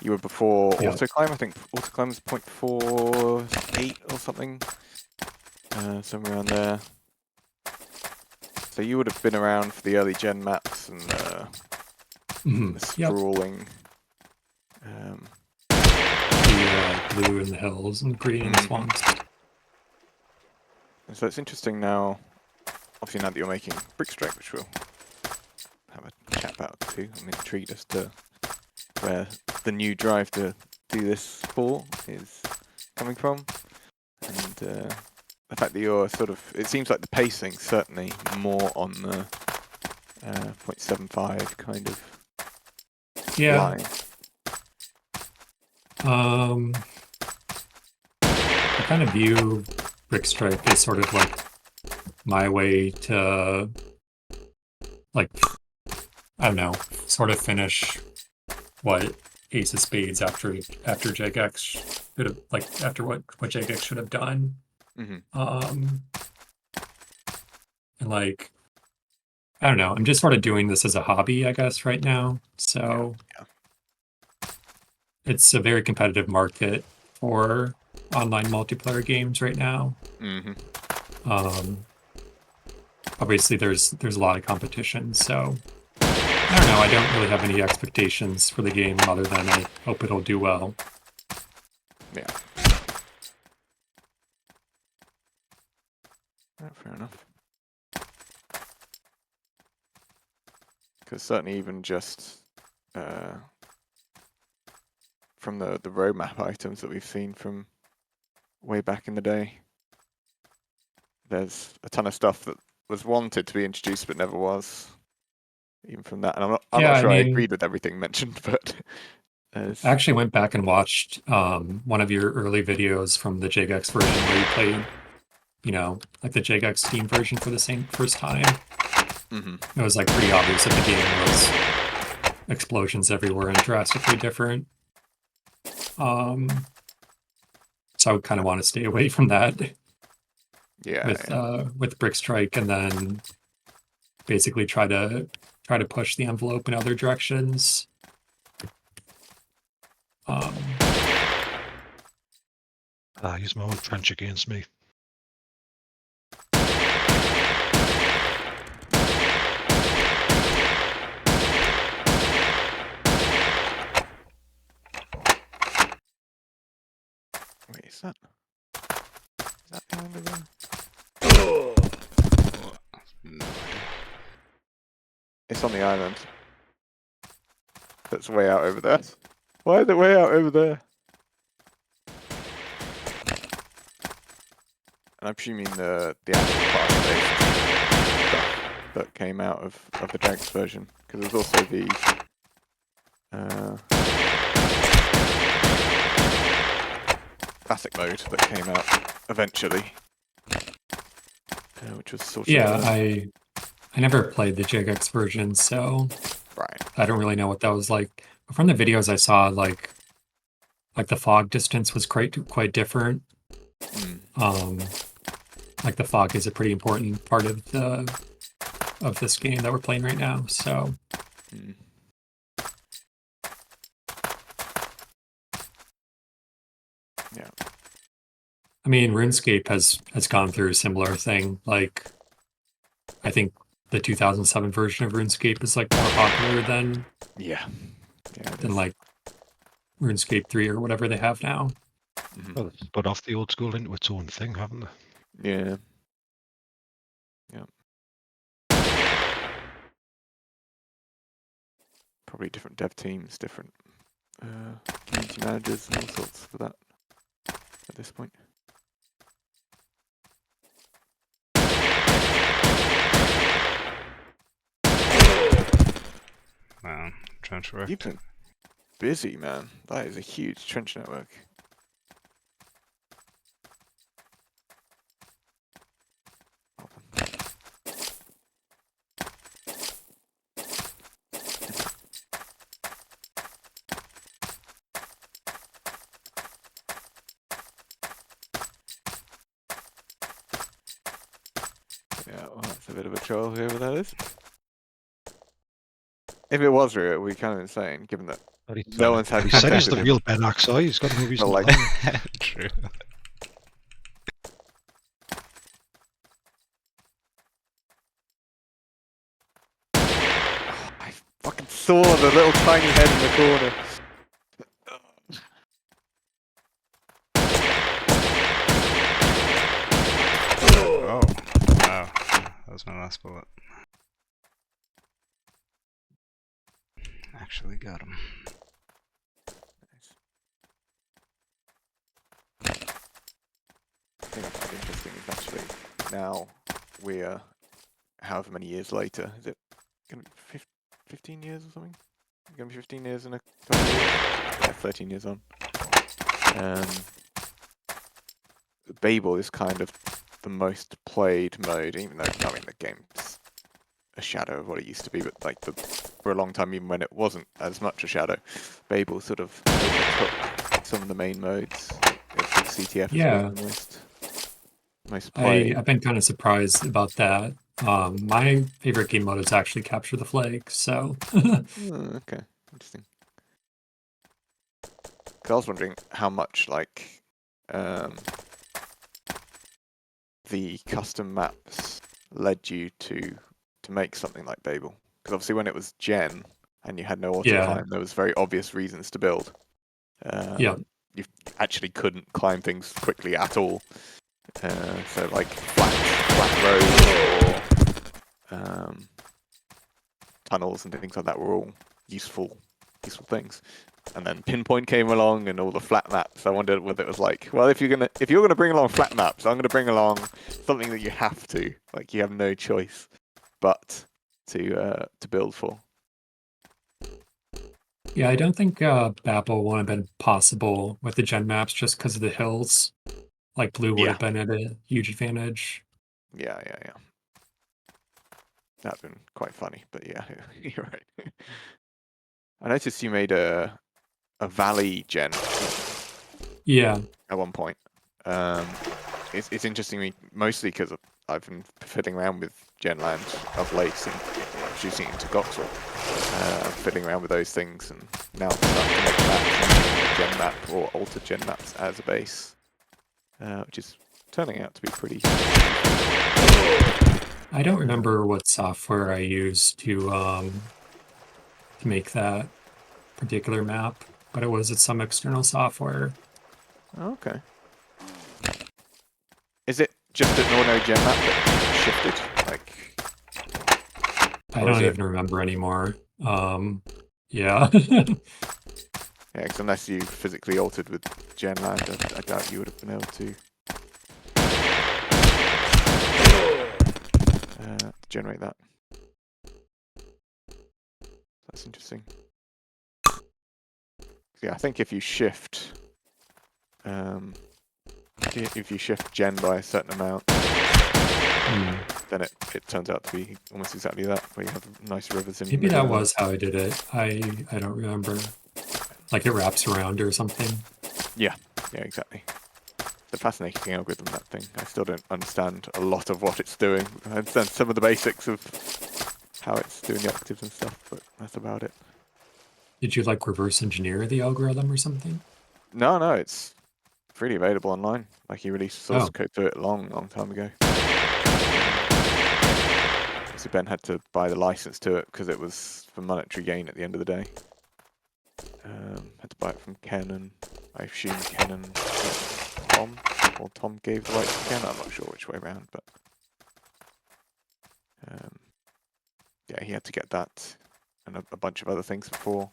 you were before autoclimb. I think autoclimb was 0.48 or something, somewhere around there. So you would have been around for the early gen maps and the sprawling. The blue in the hills and green in the swamps. So it's interesting now, obviously now that you're making Brick Strike, which we'll have a chat about too. I'm intrigued as to where the new drive to do this for is coming from. And the fact that you're sort of, it seems like the pacing certainly more on the 0.75 kind of line. I kind of view Brick Strike as sort of like my way to, like, I don't know, sort of finish what Ace of Spades after JX should have, like, after what JX should have done. And like, I don't know, I'm just sort of doing this as a hobby, I guess, right now. So it's a very competitive market for online multiplayer games right now. Obviously there's a lot of competition, so I don't know, I don't really have any expectations for the game other than I hope it'll do well. Yeah. Fair enough. Because certainly even just from the roadmap items that we've seen from way back in the day, there's a ton of stuff that was wanted to be introduced but never was. Even from that, and I'm not sure I agreed with everything mentioned, but I actually went back and watched one of your early videos from the JGX version where you played, you know, like the JGX Steam version for the first time. It was like pretty obvious that the game was explosions everywhere and drastically different. So I would kind of want to stay away from that. With Brick Strike, and then basically try to push the envelope in other directions. Use my own French against me. Wait, is that the end of the... It's on the island. That's way out over there. Why is it way out over there? And I'm presuming the actual fast-paced stuff that came out of the Drags version, because there's also the classic mode that came out eventually, which was sort of I never played the JGX version, so I don't really know what that was like. But from the videos I saw, like the fog distance was quite different. Like the fog is a pretty important part of this game that we're playing right now. So. Yeah. I mean, RuneScape has gone through a similar thing. Like, I think the 2007 version of RuneScape is like more popular than than like RuneScape 3 or whatever they have now. Well, they've spun off the old school into its own thing, haven't they? Yeah. probably different dev teams, different community managers and all sorts for that at this point. Wow, trench work. You've been busy, man. That is a huge trench network. Yeah, well, that's a bit of a troll, whoever that is. If it was real, it would be kind of insane, given that no one's had He said he's contacted the him. real Ben Axai. He's got no reason Well, to like- lie. True. I fucking saw the little tiny head in the corner. Oh, wow. That was my last bullet. Actually got him. I think that's quite interesting is actually now we're however many years later, is it going to be 15 years or something? Going to be 15 years in a couple of years? Yeah, 13 years on. Babel is kind of the most played mode, even though, I mean, the game's a shadow of what it used to be, but like for a long time, even when it wasn't as much a shadow, Babel sort of overtook some of the main modes. CTF Yeah. is being the most played. I've been kind of surprised about that. My favorite game mode is actually Capture the Flag, so Oh, okay, interesting. 'Cause I was wondering how much like the custom maps led you to make something like Babel. Because obviously when it was Gen and you had no auto Yeah. climb, there was very obvious reasons to build. Yeah. You actually couldn't climb things quickly at all. So like flat roads or tunnels and things like that were all useful things. And then Pinpoint came along and all the flat maps. I wondered whether it was like, well, if you're gonna bring along flat maps, I'm gonna bring along something that you have to, like you have no choice but to build for. Yeah, I don't think Babel would have been possible with the gen maps just because of the hills. Like blue would Yeah. have been at a huge advantage. Yeah. That'd been quite funny, but yeah, you're right. I noticed you made a valley gen Yeah. at one point. It's interesting me mostly because I've been fiddling around with Genland of late and introducing it into Goxel, fiddling around with those things, and now starting to make maps, Gen map or altered Gen maps as a base, which is turning out to be pretty. I don't remember what software I used to make that particular map, but it was some external software. Okay. Is it just an ordinary Gen map that shifted? Like, I or is don't it? even remember anymore. Yeah. Yeah, because unless you physically altered with Genland, I doubt you would have been able to generate that. That's interesting. Yeah, I think if you shift, if you shift Gen by a certain amount, then it turns out to be almost exactly that, where you have nice rivers in. Maybe that was how I did it. I don't remember. Like it wraps around or something. Yeah, exactly. It's a fascinating algorithm, that thing. I still don't understand a lot of what it's doing. I understand some of the basics of how it's doing the octaves and stuff, but that's about it. Did you like reverse engineer the algorithm or something? No, it's freely available online. Like he released source code to it a long time ago. So Ben had to buy the license to it because it was for monetary gain at the end of the day. Had to buy it from Ken, and I assume Ken and Tom, or Tom gave the rights to Ken. I'm not sure which way around, but yeah, he had to get that and a bunch of other things before.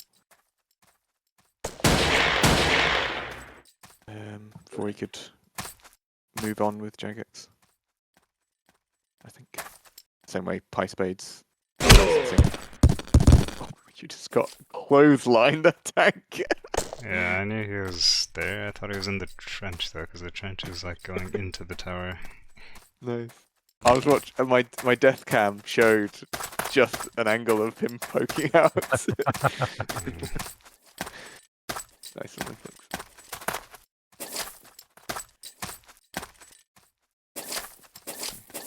Before he could move on with Jagex. I think. Same way Spades. Oh, you just got clotheslined that tank. Yeah, I knew he was there. I thought he was in the trench though, because the trench is like going into the tower. Nice. I was watching my death cam showed just an angle of him poking out. Nice on Influx.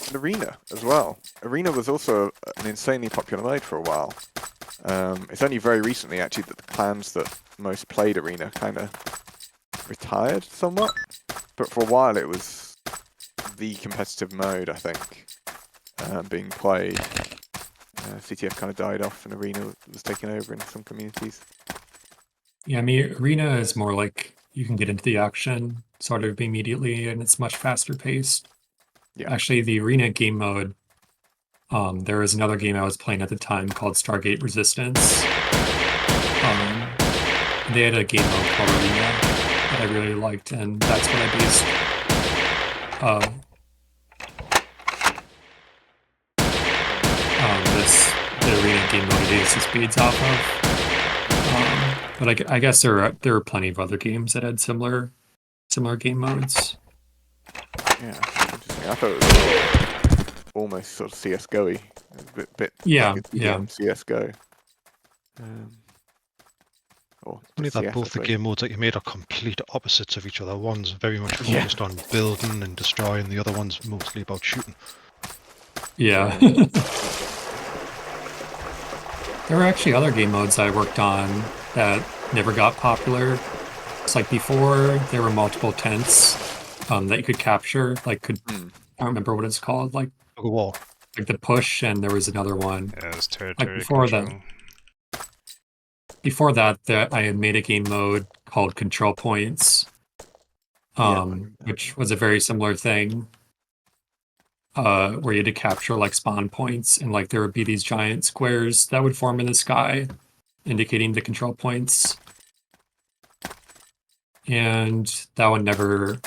And Arena as well. Arena was also an insanely popular mode for a while. It's only very recently actually that the clans that most played Arena kind of retired somewhat. But for a while it was the competitive mode, I think, being played. CTF kind of died off and Arena was taken over in some communities. Yeah, I mean, Arena is more like you can get into the action sort of immediately, and it's much faster paced. Yeah. Actually, the Arena game mode, there was another game I was playing at the time called Stargate Resistance. They had a game mode called Arena that I really liked, and that's what I based the Arena game mode at Ace of Spades off of. But I guess there are plenty of other games that had similar game modes. Yeah, interesting. I thought it was almost sort of CS:GO-y, a bit Yeah, like yeah. CS:GO. Only that both the game modes that you made are complete opposites of each other. One's very much focused on building and destroying, the other one's mostly about shooting. Yeah. There were actually other game modes I worked on that never got popular. It's like before there were multiple tents that you could capture. Like I don't remember what it's called. Like a wall. Like the push, and there was another one. Yeah, it was territory like before control. Before that, I had made a game mode called Control Points, which was a very similar thing. Where you had to capture like spawn points, and like there would be these giant squares that would form in the sky, indicating the control points. And that one never,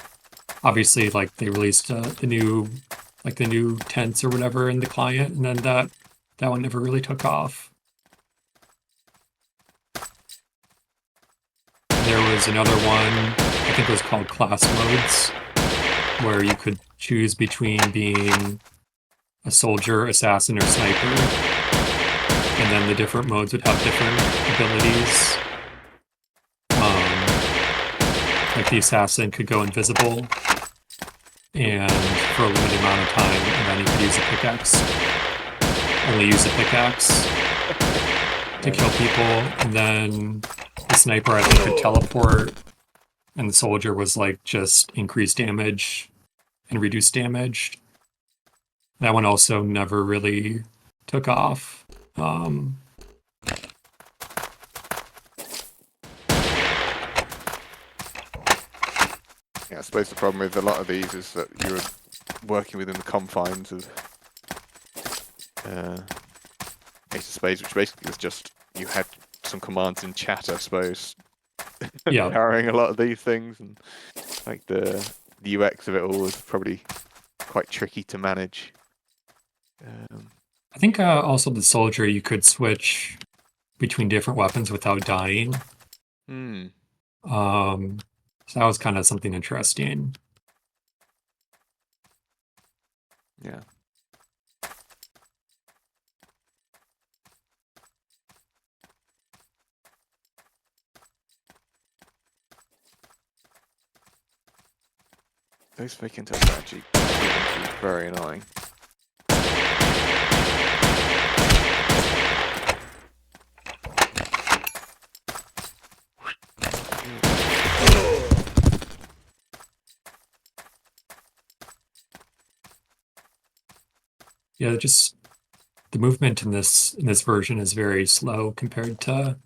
obviously, like they released the new tents or whatever in the client, and then that one never really took off. There was another one, I think it was called Class Modes, where you could choose between being a soldier, assassin, or sniper. And then the different modes would have different abilities. Like the assassin could go invisible and for a limited amount of time, and then you could use a pickaxe. Only use a pickaxe to kill people. And then the sniper, I think, could teleport, and the soldier was like just increased damage and reduced damage. That one also never really took off. Yeah, I suppose the problem with a lot of these is that you're working within the confines of Ace of Spades, which basically was just you had some commands in chat, I suppose. Yeah, powering a lot of these things, and like the UX of it all is probably quite tricky to manage. I think also the soldier, you could switch between different weapons without dying. So that was kind of something interesting. Yeah. Those fake intel are actually very annoying. Yeah, just the movement in this version is very slow compared to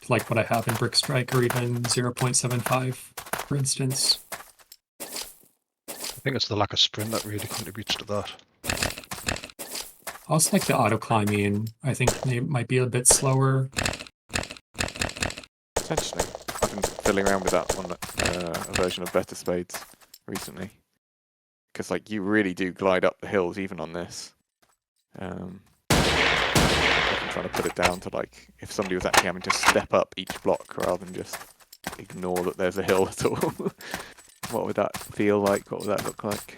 like what I have in Brick Strike or even 0.75, for instance. I think it's the lack of sprint that really contributes to that. Also like the auto climbing. I think they might be a bit slower. Potentially. I've been fiddling around with that on a version of Better Spades recently. Because like you really do glide up the hills even on this. I'm trying to put it down to like if somebody was actually having to step up each block rather than just ignore that there's a hill at all. What would that feel like? What would that look like?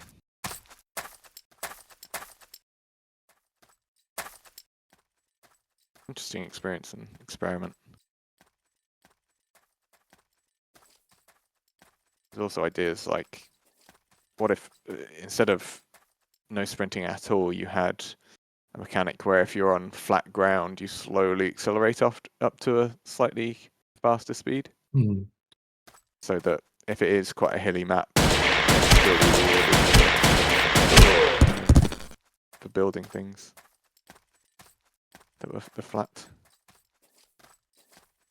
Interesting experience and experiment. There's also ideas like, what if instead of no sprinting at all, you had a mechanic where if you're on flat ground, you slowly accelerate up to a slightly faster speed, so that if it is quite a hilly map, you're still rewarded for building things that were flat.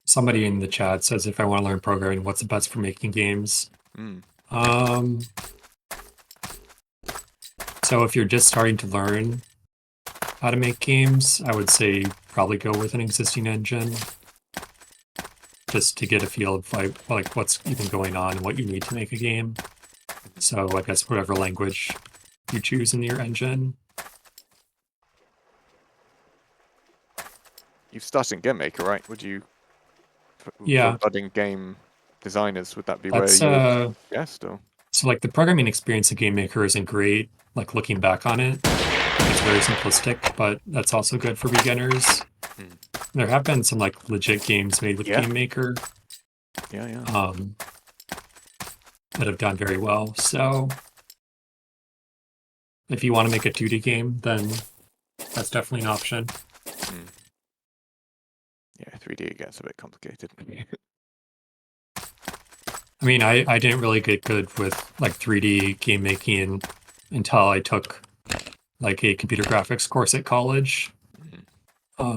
Somebody in the chat says if I want to learn programming, what's the best for making games? So if you're just starting to learn how to make games, I would say probably go with an existing engine, just to get a feel of like what's even going on and what you need to make a game. So I guess whatever language you choose in your engine. You've started in Game Maker, right? Would you, for budding game designers, would that be That's, where you would suggest? Or? So like the programming experience of Game Maker isn't great, like looking back on it. It's very simplistic, but that's also good for beginners. There have been some like legit games made with Game Maker. That have done very well. So if you want to make a 2D game, then that's definitely an option. Yeah, 3D gets a bit complicated. I mean, I didn't really get good with like 3D game making until I took like a computer graphics course at college.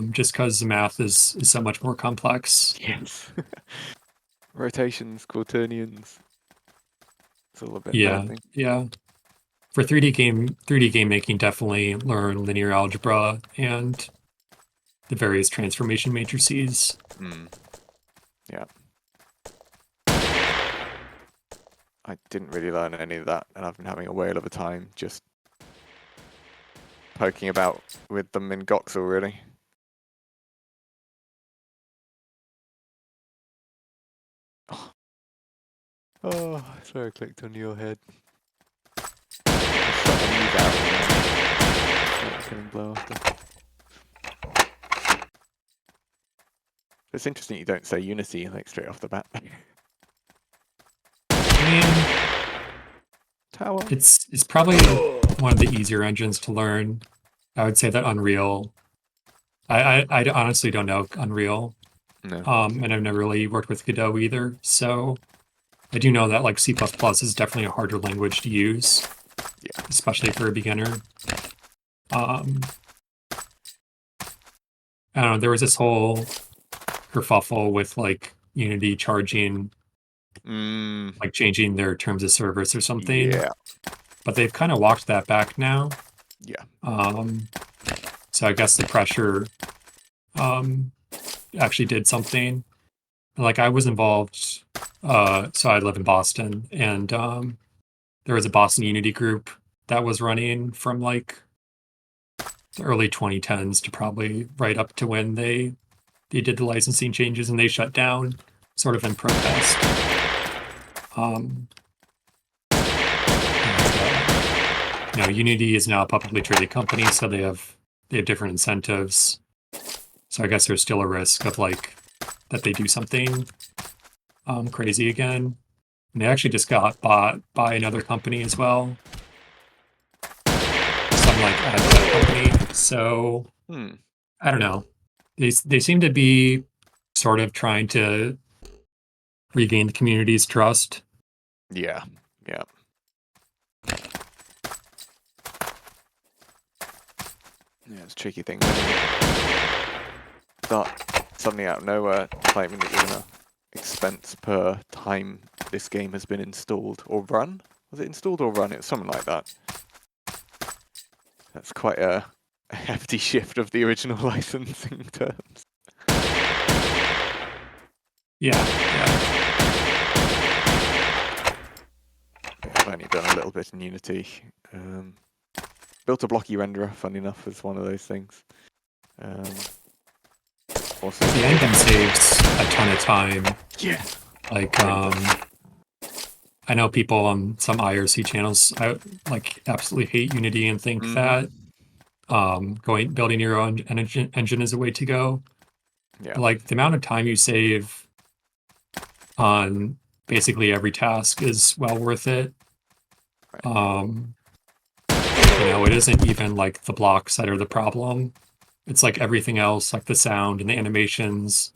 Just because the math is so much more complex. Yes. Rotations, quaternions. It's all a bit daunting. Yeah. For 3D game making, definitely learn linear algebra and the various transformation matrices. Yeah. I didn't really learn any of that, and I've been having a whale of a time just poking about with them in Goxel, really. Oh, sorry, I clicked on your head. It's interesting you don't say Unity like straight off the bat. I mean, Tower. It's probably one of the easier engines to learn. I would say that Unreal. I honestly don't know Unreal. No. And I've never really worked with Godot either. So I do know that like C++ is definitely a harder language to use. Yeah. Especially for a beginner. I don't know, there was this whole kerfuffle with like Unity charging like changing their terms of service or something. Yeah. But they've kind of walked that back now. Yeah. So I guess the pressure actually did something. Like I was involved, so I live in Boston, and there was a Boston Unity group that was running from like the early 2010s to probably right up to when they did the licensing changes and they shut down sort of in protest. Unity is now a publicly traded company, so they have different incentives. So I guess there's still a risk of like that they do something crazy again. And they actually just got bought by another company as well. Some like ad tech company. So I don't know. They seem to be sort of trying to regain the community's trust. Yeah. Yeah. Yeah, it's a tricky thing. Start suddenly out of nowhere claiming that you're gonna expense per time this game has been installed or run. Was it installed or run? It was something like that. That's quite a hefty shift of the original licensing terms. Yeah. I've only done a little bit in Unity. Built a blocky renderer, funny enough, as one of those things. Also, the engine saves a ton of time. Yeah. Like, I know people on some IRC channels absolutely hate Unity and think that building your own engine is a way to go. Yeah. But, like, the amount of time you save on basically every task is well worth it. Right. It isn't even like the blocks that are the problem. It's like everything else, like the sound and the animations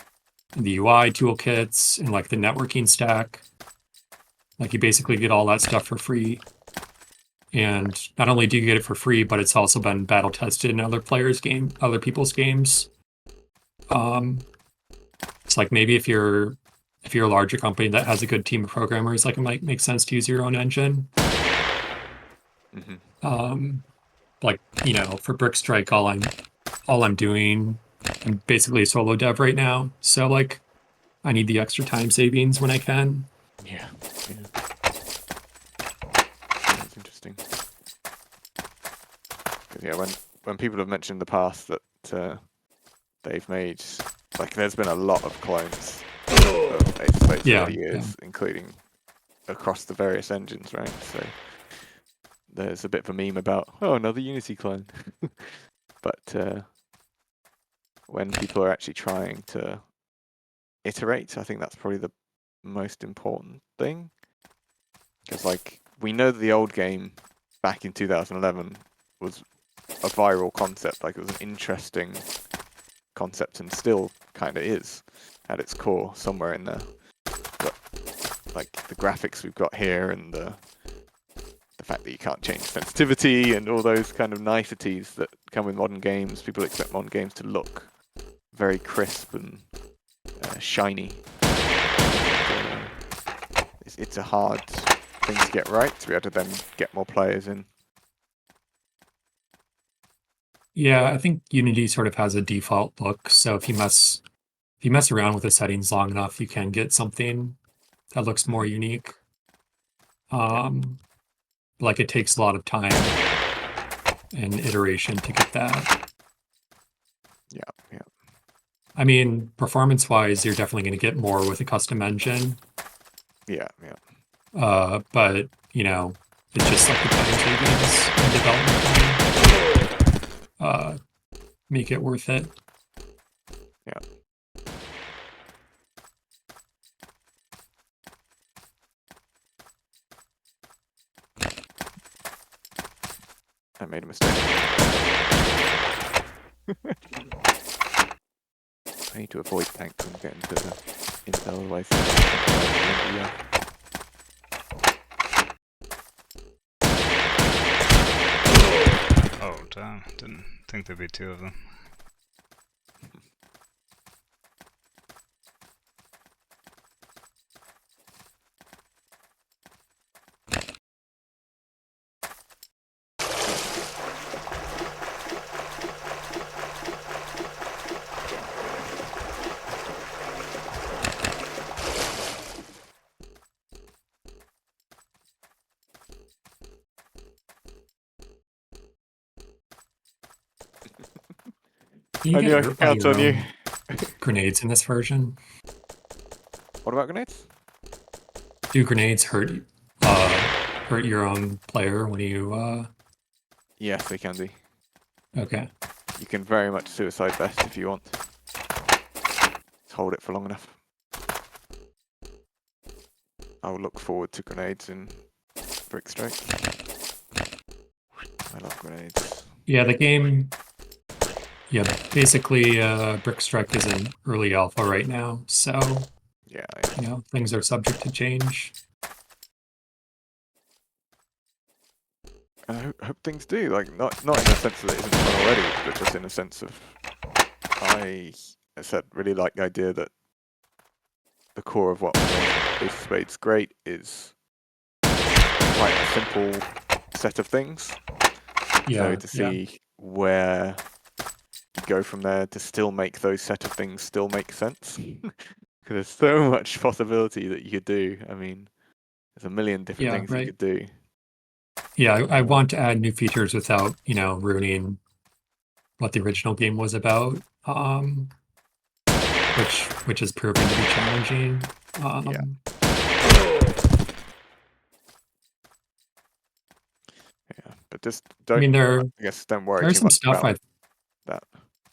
and the UI toolkits and like the networking stack. Like you basically get all that stuff for free. And not only do you get it for free, but it's also been battle tested in other people's games. It's like maybe if you're a larger company that has a good team of programmers, like it might make sense to use your own engine. For Brick Strike, all I'm doing, I'm basically a solo dev right now. So like, I need the extra time savings when I can. Yeah. That's interesting. Yeah, when people have mentioned in the past that they've made, like, there's been a lot of clones of Ace of Spades over the years, including across the various engines, right? So there's a bit of a meme about, oh, another Unity clone. But when people are actually trying to iterate, I think that's probably the most important thing. Because, like, we know that the old game back in 2011 was a viral concept. Like, it was an interesting concept and still kind of is at its core somewhere in there. But, like, the graphics we've got here and the fact that you can't change sensitivity and all those kind of niceties that come with modern games. People expect modern games to look very crisp and shiny. It's a hard thing to get right to be able to then get more players in. Yeah, I think Unity sort of has a default look. So if you mess around with the settings long enough, you can get something that looks more unique. Like it takes a lot of time and iteration to get that. Yeah. I mean, performance-wise, you're definitely going to get more with a custom engine. Yeah. But it's just like the time savings and development time make it worth it. Yeah. I made a mistake. I need to avoid tank and get into the intel, otherwise. Oh damn! Didn't think there'd be two of them. You I get knew I hurt could by count your on you. grenades in this version. What about grenades? Do grenades hurt your own player when you Yes, they can be. Okay. You can very much suicide vest if you want. Just hold it for long enough. I'll look forward to grenades in Brick Strike. I love grenades. Yeah, the game. Yeah, basically, Brick Strike is in early alpha right now, so Yeah. things are subject to change. I hope things do. Like not in the sense that it isn't fun already, but just in a sense of I said really like the idea that the core of what makes Ace of Spades great is quite a simple set of things. Yeah. So to see where you go from there to still make those set of things still make sense. Because there's so much possibility that you could do. I mean, there's a million different things you could do. Yeah, I want to add new features without, ruining what the original game was about, which is proving to be challenging. Yeah, but just don't. I mean, I guess don't worry there's too some much stuff about that.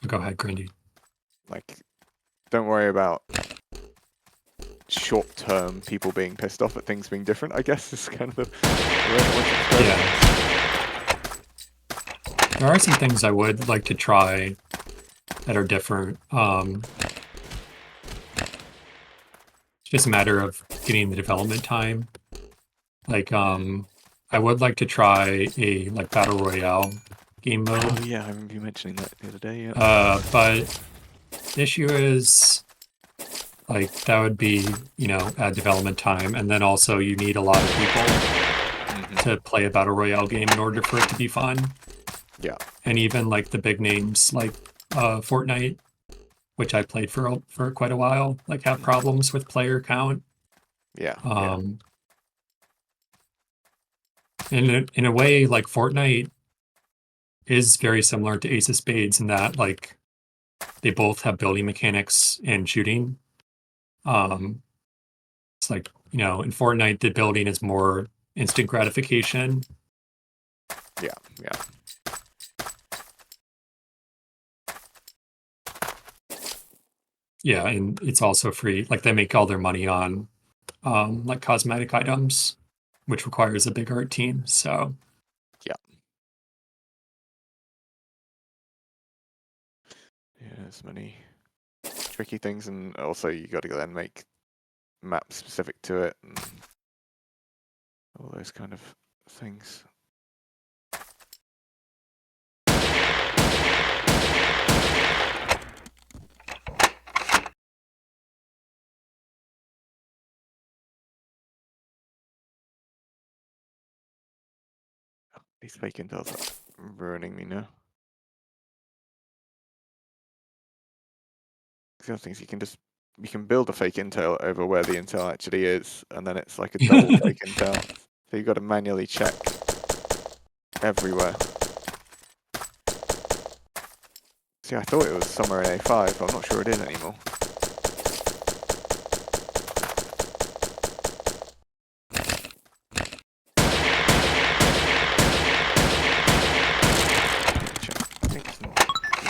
Go ahead, Grandy. Like, don't worry about short-term people being pissed off at things being different. I guess is kind of the way I want to describe it. Yeah. There are some things I would like to try that are different. It's just a matter of getting the development time. Like, I would like to try a battle royale game mode. Oh yeah, I remember you mentioning that the other day. Yeah. But the issue is, that would be, add development time, and then also you need a lot of people to play a battle royale game in order for it to be fun. Yeah. And even the big names like Fortnite, which I played for quite a while, have problems with player count. Yeah. In a way, Fortnite is very similar to Ace of Spades in that they both have building mechanics and shooting. It's in Fortnite the building is more instant gratification. Yeah. Yeah, and it's also free. They make all their money on cosmetic items, which requires a big art team. So yeah, there's many tricky things, and also you got to then make maps specific to it and all those kind of things. These fake intels are ruining me now. The other things you can build a fake intel over where the intel actually is, and then it's like a double fake intel. So you've got to manually check everywhere. See, I thought it was somewhere in A5, but I'm not sure it is anymore. I think it's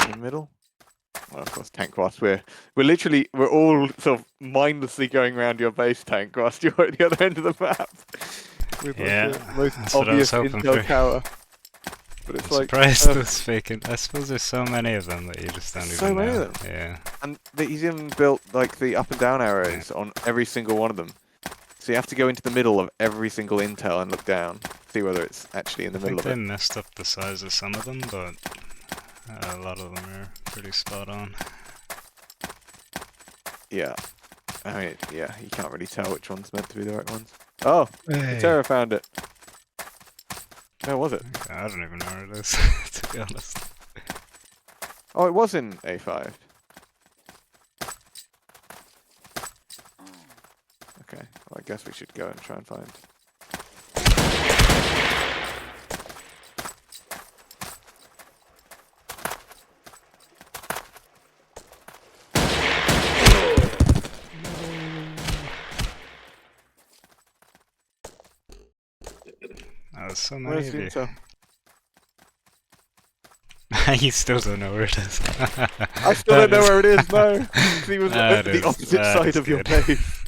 in the middle. Well, of course, tank whilst we're all sort of mindlessly going around your base tank whilst you're at the other end of the map. With the most obvious intel tower. But it's surprised those fake I suppose there's so many of them that you just don't even know. So many of them. Yeah. And he's even built the up and down arrows on every single one of them. So you have to go into the middle of every single intel and look down, see whether it's actually in the middle of it. I think they messed up the size of some of them, but a lot of them are pretty spot on. Yeah. I mean, yeah, you can't really tell which one's meant to be the right ones. Oh, Hey. Terra found it. Where was it? I don't even know where it is, to be honest. Oh, it was in A5. Okay, well, I guess we should go and try and find. There's so many Where's of the you. intel? You still don't know where it is. I still don't know where it is, no. Because he was at the opposite side of your base.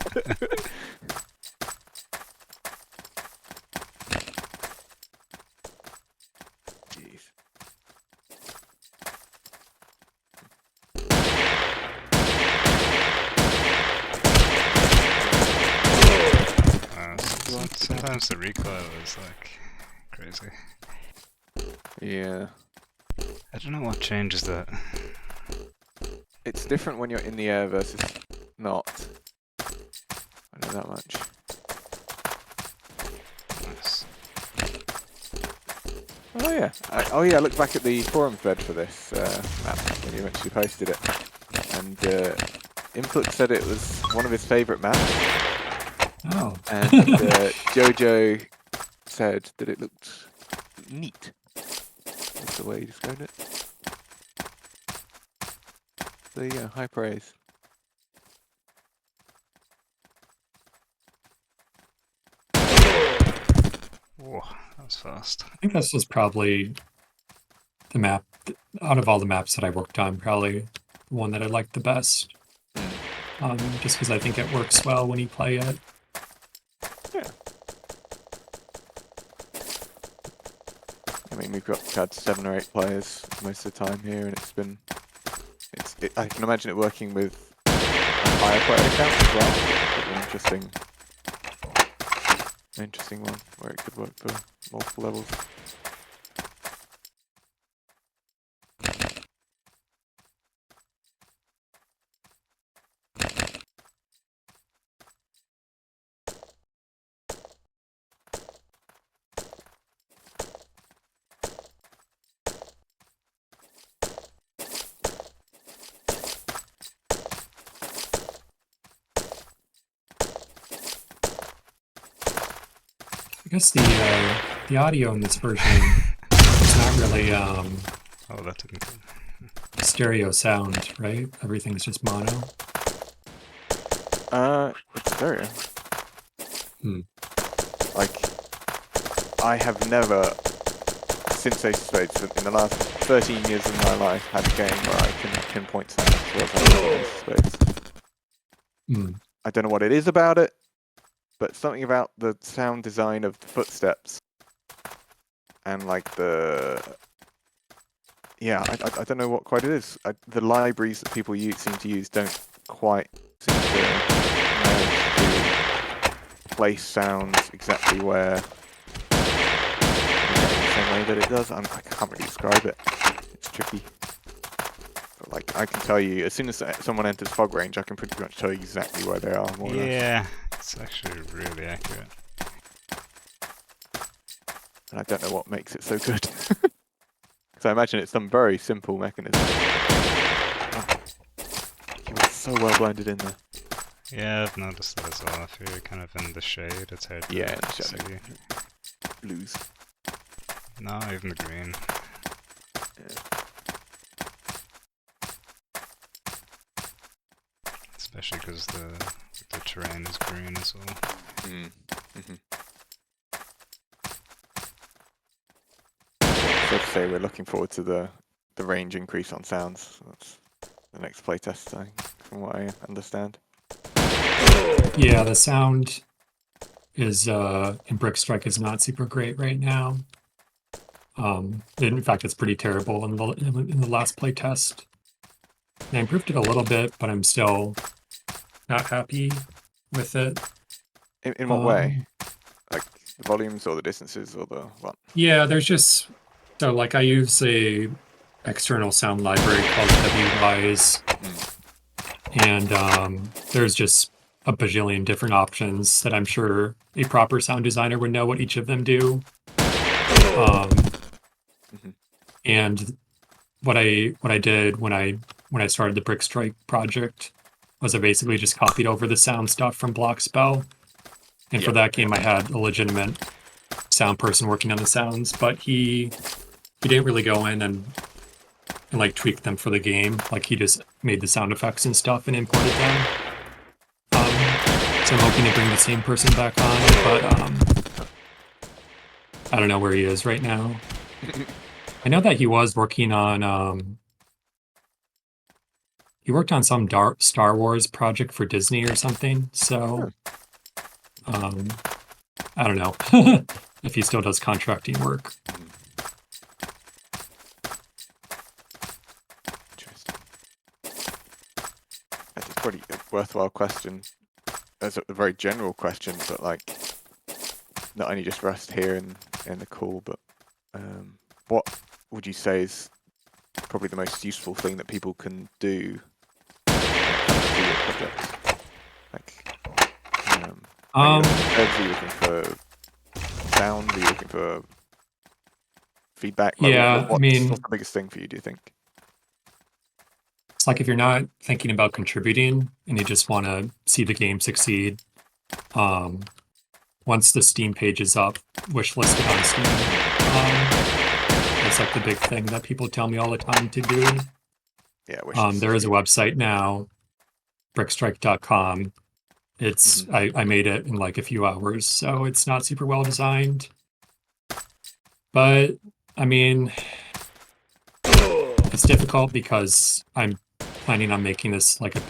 Jeez. Sometimes the recoil is crazy. Yeah. I don't know what changes that. It's different when you're in the air versus not. I know that much. Nice. Oh yeah. I looked back at the forum thread for this map when you eventually posted it, and Influx said it was one of his favourite maps. Oh. And Jojo said that it looked neat. That's the way he described it. So yeah, high praise. Whoa, that was fast. I think this was probably the map, out of all the maps that I worked on, probably the one that I liked the best. Just because I think it works well when you play it. Yeah. I mean, we've had 7 or 8 players most of the time here, and it's been. I can imagine it working with a higher player count as well. An interesting one where it could work for multiple levels. I guess the audio in this version is not really Oh, that didn't go. stereo sound, right? Everything's just mono. It's stereo. Like, I have never, since Ace of Spades, in the last 13 years of my life, had a game where I can pinpoint sound as well as I can in Ace of Spades. I don't know what it is about it, but something about the sound design of the footsteps and like I don't know what quite it is. The libraries that people seem to use don't quite seem to manage to place sounds exactly where in the same way that it does. I can't really describe it. It's tricky. But like I can tell you, as soon as someone enters fog range, I can pretty much tell you exactly where they are. More or less. Yeah, it's actually really accurate. And I don't know what makes it so good. Because I imagine it's some very simple mechanism. Oh, you were so well blended in there. Yeah, I've noticed that as well. If you're kind of in the shade, it's hard to Yeah, in the shadow. see. Blues. No, even the green. Yeah. Especially because the terrain is green as well. So to say, we're looking forward to the range increase on sounds. That's the next playtest, from what I understand. yeah, the sound is in Brick Strike is not super great right now. In fact, it's pretty terrible in the last playtest. And I improved it a little bit, but I'm still not happy with it. In what way? Like the volumes or the distances or the what? Yeah, there's just so like I use a external sound library called WWise, and there's just a bajillion different options that I'm sure a proper sound designer would know what each of them do. And what I did when I started the Brick Strike project was I basically just copied over the sound stuff from Blockspell. And for that game I had a legitimate sound person working on the sounds, but he didn't really go in and like tweak them for the game. Like he just made the sound effects and stuff and imported them. So I'm hoping to bring the same person back on, but I don't know where he is right now. I know that he was working on he worked on some Star Wars project for Disney or something. So I don't know if he still does contracting work. Interesting. That's probably a worthwhile question. As a very general question, but like not only just for us here in the call, but what would you say is probably the most useful thing that people can do when it comes to your projects? Like, are you looking for sound? Are you looking for feedback? Like, Yeah, I mean, what's the biggest thing for you, do you think? it's like if you're not thinking about contributing and you just want to see the game succeed, once the Steam page is up, wishlisted on Steam, that's like the big thing that people tell me all the time to do. Yeah, there is a website now, brickstrike.com. It's I made it in like a few hours, so it's not super well designed. But I mean, it's difficult because I'm planning on making this like a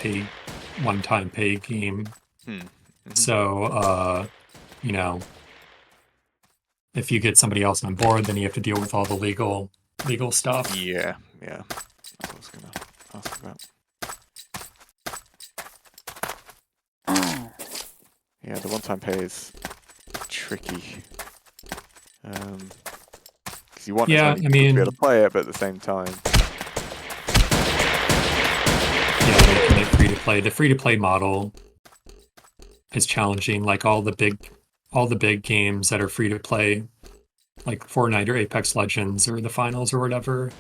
one-time pay game. So you know, if you get somebody else on board, then you have to deal with all the legal stuff. Yeah. That's what I was gonna ask about. Yeah, the one-time pay is tricky. Because you want as many people to be able to play it, but at the same time. Yeah, making it free to play. The free to play model is challenging. Like all the big games that are free to play, like Fortnite or Apex Legends or the finals or whatever.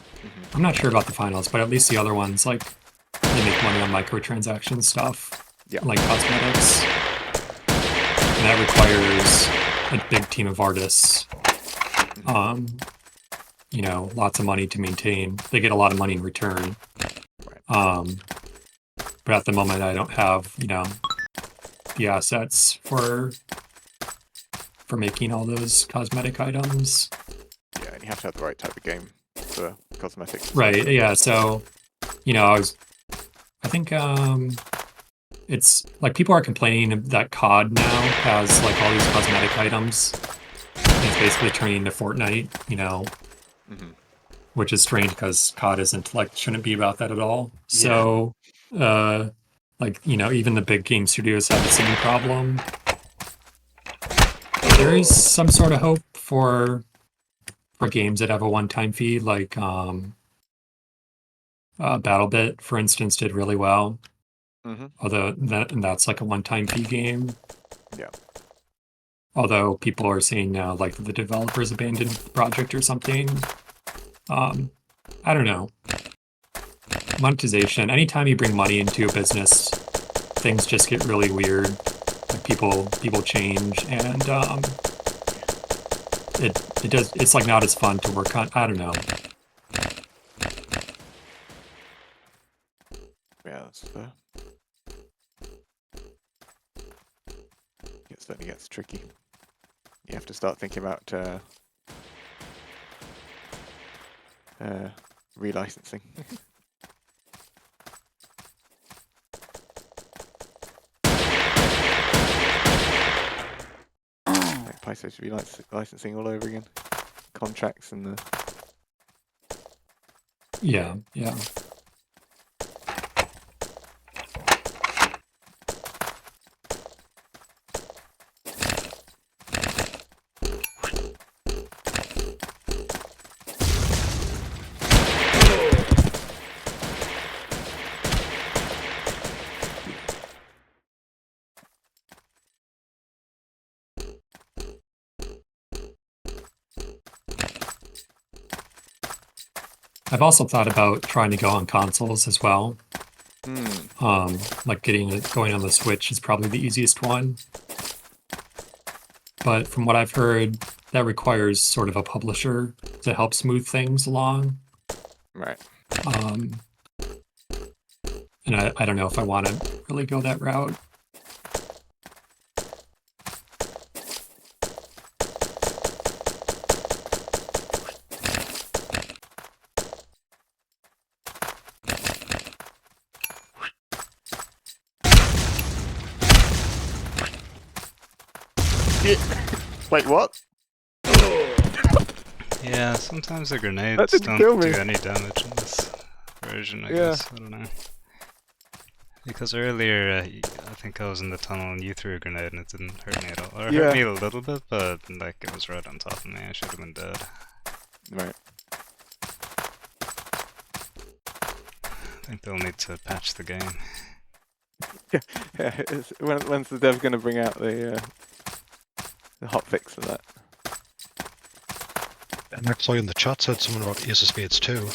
I'm not sure about the finals, but at least the other ones, like they make money on microtransaction stuff, like cosmetics. And that requires a big team of artists. You know, lots of money to maintain. They get a lot of money in return. But at the moment, I don't have, you know, the assets for making all those cosmetic items. Yeah, and you have to have the right type of game for cosmetics. Right. Yeah. So, you know, I think it's like people are complaining that COD now has like all these cosmetic items. And it's basically turning into Fortnite, you know, which is strange because COD isn't like shouldn't be about that at all. So, like, you know, even the big game studios have the same problem. There is some sort of hope for games that have a one-time fee, like BattleBit, for instance, did really well. Although that's like a one-time fee game. Yeah. Although people are saying now, like the developers abandoned the project or something. I don't know. Monetization. Anytime you bring money into a business, things just get really weird. Like people change, and it does. It's like not as fun to work on. I don't know. Yeah, that's fair. It certainly gets tricky. You have to start thinking about relicensing. Like PlayStation relicensing all over again. Contracts and the. Yeah. I've also thought about trying to go on consoles as well. Like going on the Switch is probably the easiest one. But from what I've heard, that requires sort of a publisher to help smooth things along. Right. And I don't know if I want to really go that route. Wait, what? Yeah, sometimes the grenades don't do any damage in this version, I guess. I don't know. Because earlier, I think I was in the tunnel and you threw a grenade and it didn't hurt me at all. Or it hurt me a little bit, but like it was right on top of me. I should have been dead. Right. I think they'll need to patch the game. Yeah. When's the dev going to bring out the hotfix for that? And next guy in the chat said something about Ace of Spades too.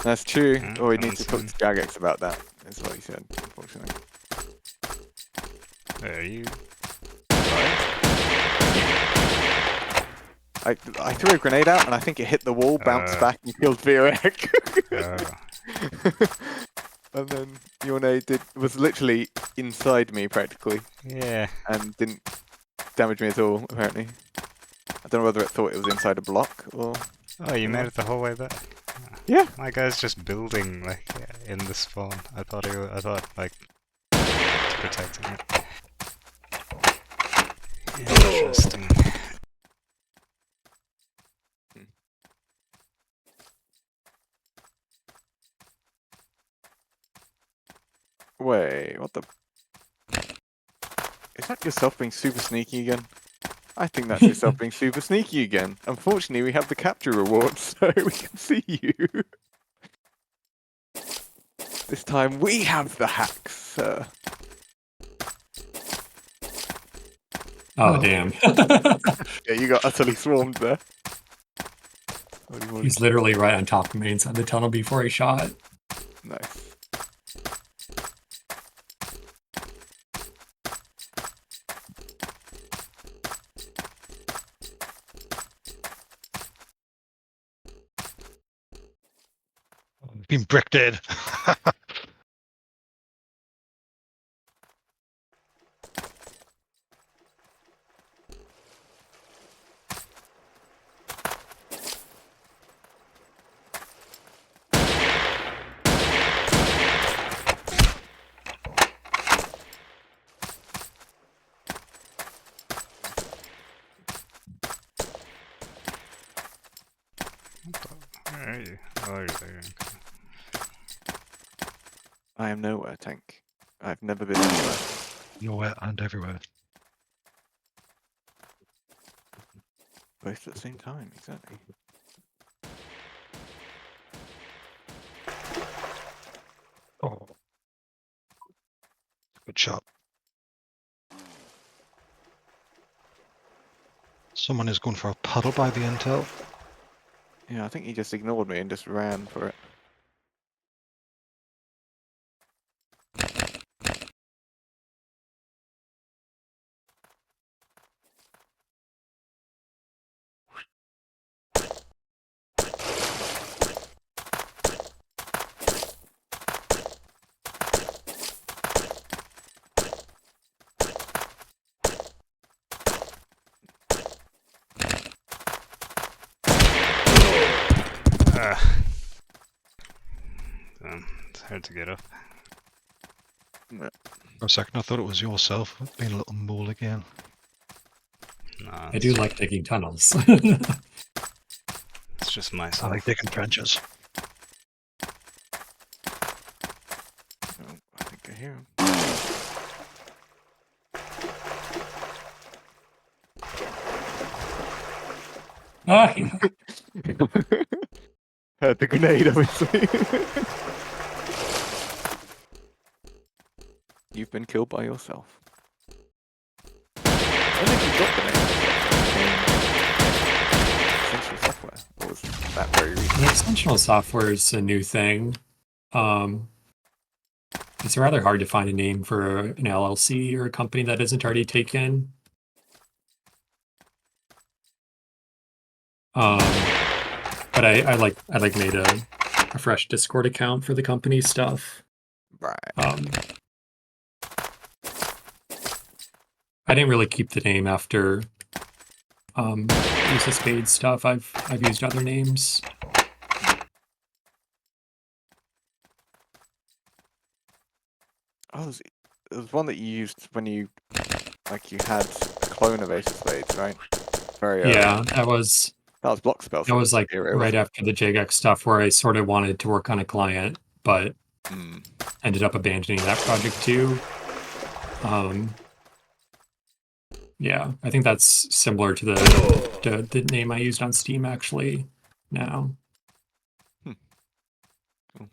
That's true. Yeah, Or we need haven't to talk seen. to Jagex about that, is what he said, unfortunately. Are you? I threw a grenade out and I think it hit the wall, bounced back, and killed Virek. And then Yorne was literally inside me practically Yeah. and didn't damage me at all, apparently. I don't know whether it thought it was inside a block or... Oh, you made it the whole way back. Yeah. My guy's just building like in the spawn. I thought like protecting it. Interesting. Wait, what the... Is that yourself being super sneaky again? I think that's yourself being super sneaky again. Unfortunately, we have the capture reward, so we can see you. This time we have the hacks, sir. Oh, damn. Yeah, you got utterly swarmed there. What do you want? He's literally right on top of me inside the tunnel before he shot. Nice. Been brick dead. Where are you? Oh, you're there. Okay. I am nowhere, Tank. I've never been anywhere. Nowhere and everywhere. Both at the same time, exactly. Oh. Good shot. Someone is going for a puddle by the intel. Yeah, I think he just ignored me and just ran for it. It's hard to get up. Yeah. For a second, I thought it was yourself being a little mole again. Nah, I do like digging tunnels. it's just I myself. like digging trenches. Oh, I think I hear him. Ah, yeah. Heard the grenade, obviously. You've been killed by yourself. When did you drop the name? Essential software. Or was that very recent? The extensional software is a new thing. It's rather hard to find a name for an LLC or a company that isn't already taken. But I made a fresh Discord account for the company stuff. Right. I didn't really keep the name after use of Spades stuff. I've used other names. Oh, there was one that you used when you had a clone of Ace of Spades, right? Very Yeah, that was Block Spell. that was like right after the JGX stuff where I sort of wanted to work on a client, but ended up abandoning that project too. Yeah, I think that's similar to the name I used on Steam actually now. Cool.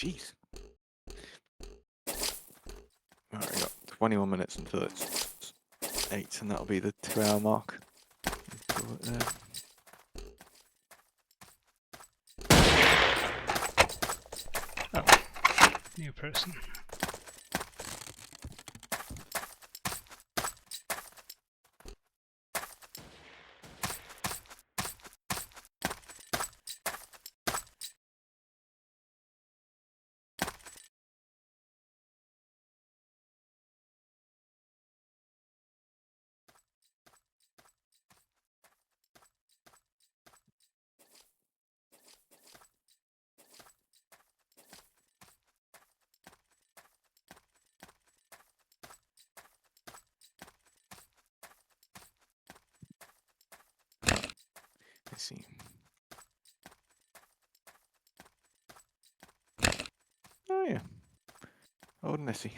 Jeez. Alright, we got 21 minutes until it's 8, and that'll be the 2-hour mark. Call it there. New person. Let's see. Oh yeah. Old Nessie.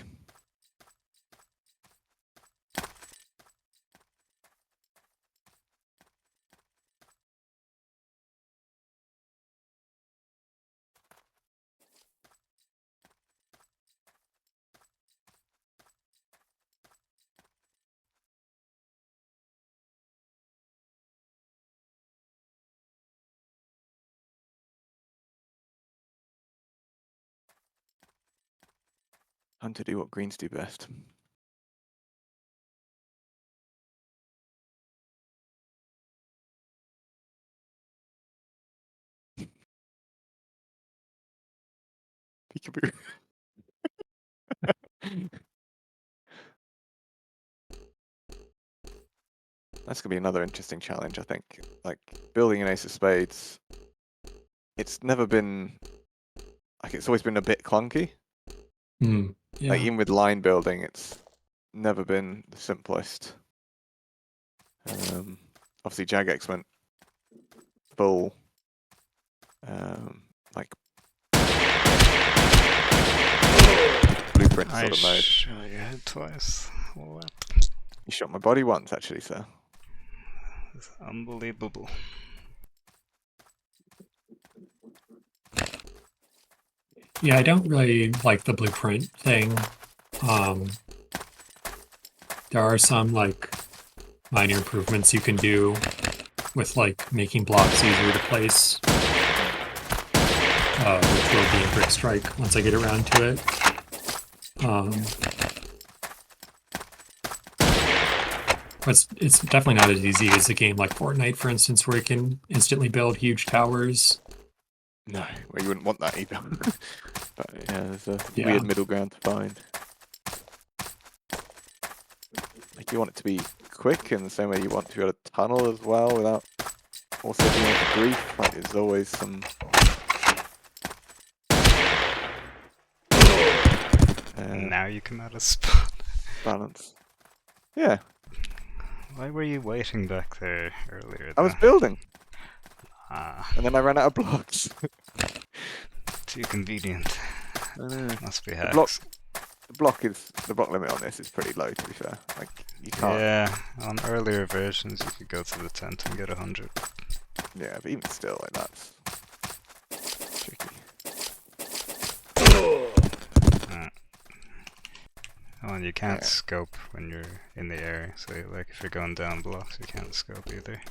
Time to do what greens do best. Peekaboo. That's gonna be another interesting challenge, I think. Like building an ace of spades, it's never been like it's always been a bit clunky. Yeah. Like even with line building, it's never been the simplest. Obviously Jagex went full like blueprint sort of mode. Shot your head twice. What? You shot my body once actually, sir. It's unbelievable. Yeah, I don't really like the blueprint thing. There are some like minor improvements you can do with like making blocks easier to place, which will be in Brick Strike once I get around to it. But it's definitely not as easy as a game like Fortnite, for instance, where you can instantly build huge towers. No, well you wouldn't want that either. But yeah, there's a Yeah. weird middle ground to find. Like you want it to be quick in the same way you want to be able to tunnel as well without also being able to grief. Like there's always some Now you come out of spot. balance. Yeah, Why were you waiting back there earlier? I was though? building Ah, and then I ran out of blocks. too convenient. I know. Must be The block, hacks. the block limit on this is pretty low to be fair. Like you can't. Yeah, on earlier versions you could go to the tent and get 100. Yeah, but even still, like that's tricky. Oh, and you can't Yeah. scope when you're in the air, so like if you're going down blocks you can't scope either.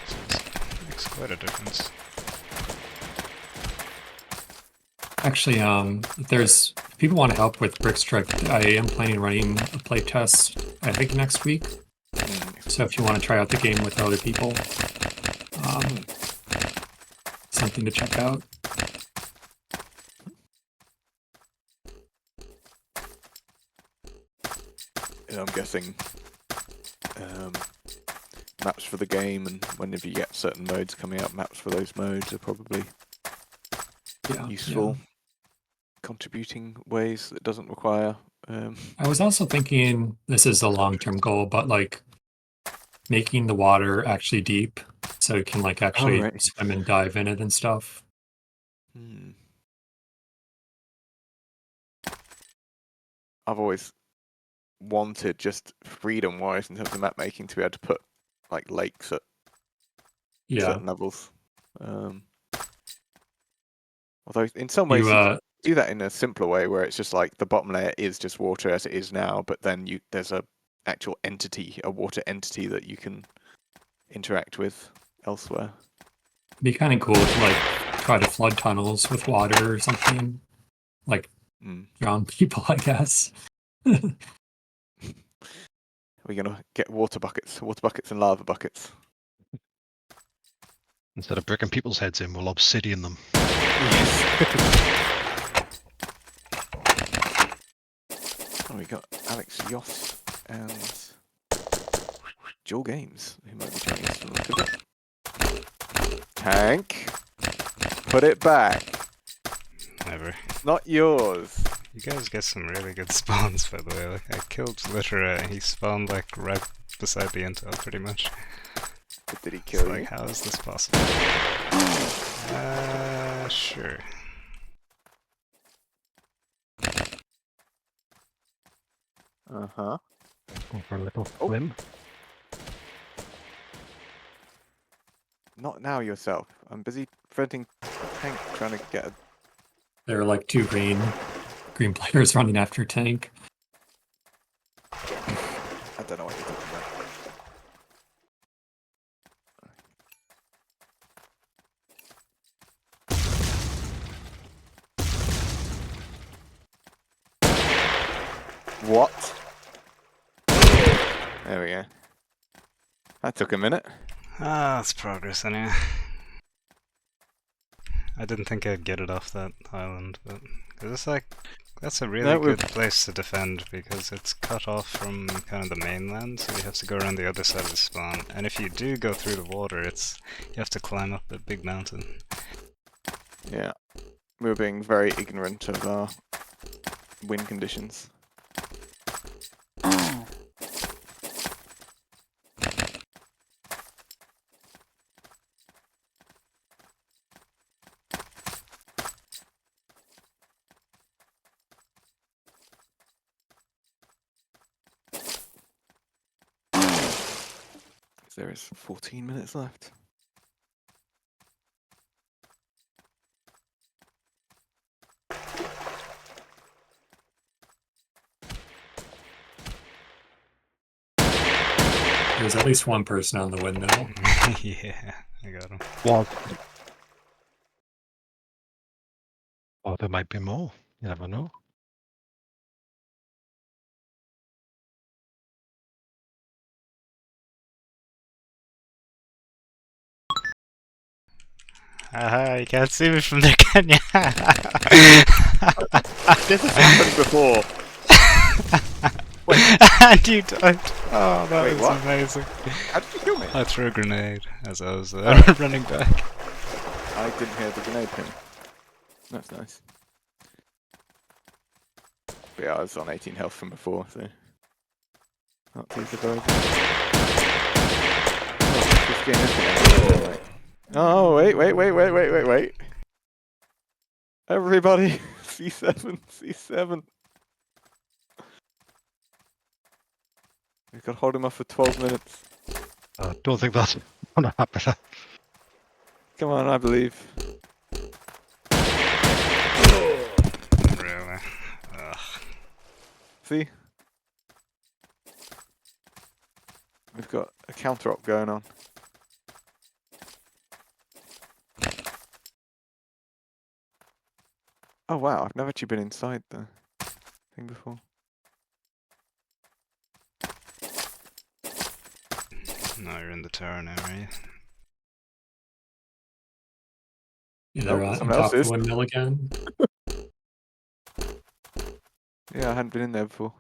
So it makes quite a difference. Actually, if people want to help with Brick Strike, I am planning on running a playtest, I think next week. So if you want to try out the game with other people, something to check out. I'm guessing maps for the game, and whenever you get certain modes coming up, maps for those modes are probably useful. Contributing ways that doesn't require. I was also thinking, this is a long-term goal, but like making the water actually deep so you can like actually right. swim and dive in it and stuff. I've always wanted, just freedom-wise in terms of map making, to be able to put like lakes at certain levels. Although in some ways You you can do that in a simpler way, where it's just like the bottom layer is just water as it is now, but then there's a actual entity, a water entity that you can interact with elsewhere. it'd be kind of cool to like try to flood tunnels with water or something, like drown people, I guess. We're gonna get water buckets and lava buckets. Instead of bricking people's heads in, we'll obsidian them. Oh, we got Alex Yoss and Joel Games, who might be joining us from the look of it. Tank, put it back. Never. Not yours. You guys get some really good spawns, by the way. Like, I killed Littera, he spawned like right beside the intel, pretty much. But did he It's kill you? like, how is this possible? Sure. Uh-huh. Go for a little swim. Not now yourself. I'm busy preventing Tank trying to get a... There are like two green players running after tank. I don't know what you're talking about. What? There we go. That took a minute. Ah, that's progress anyway. I didn't think I'd get it off that island, but cause it's like that's a really good place to defend because it's cut off from kind of the mainland, so you have to go around the other side of the spawn. And if you do go through the water, you have to climb up a big mountain. Yeah, we're being very ignorant of our wind conditions. There is 14 minutes left. There's at least one person on the windmill. Yeah, I got him. Well, or there might be more. You never know. Haha, you can't see me from there, can ya? This has happened before. And you died. Oh, that Wait, was what? amazing. How did you kill me? I threw a grenade as I was running back. I didn't hear the grenade pin. That's nice. But yeah, I was on 18 health from before, so not too surprising. Oh, this game is gonna end. Oh, wait. Everybody, C7, C7. We've got to hold him off for 12 minutes. I don't think that's gonna happen. Come on, I believe. Really? Ugh. See? We've got a counter-op going on. Oh wow, I've never actually been inside the thing before. No, you're in the tower now, right? They're Nope, on someone top else of is. the windmill again. Yeah, I hadn't been in there before.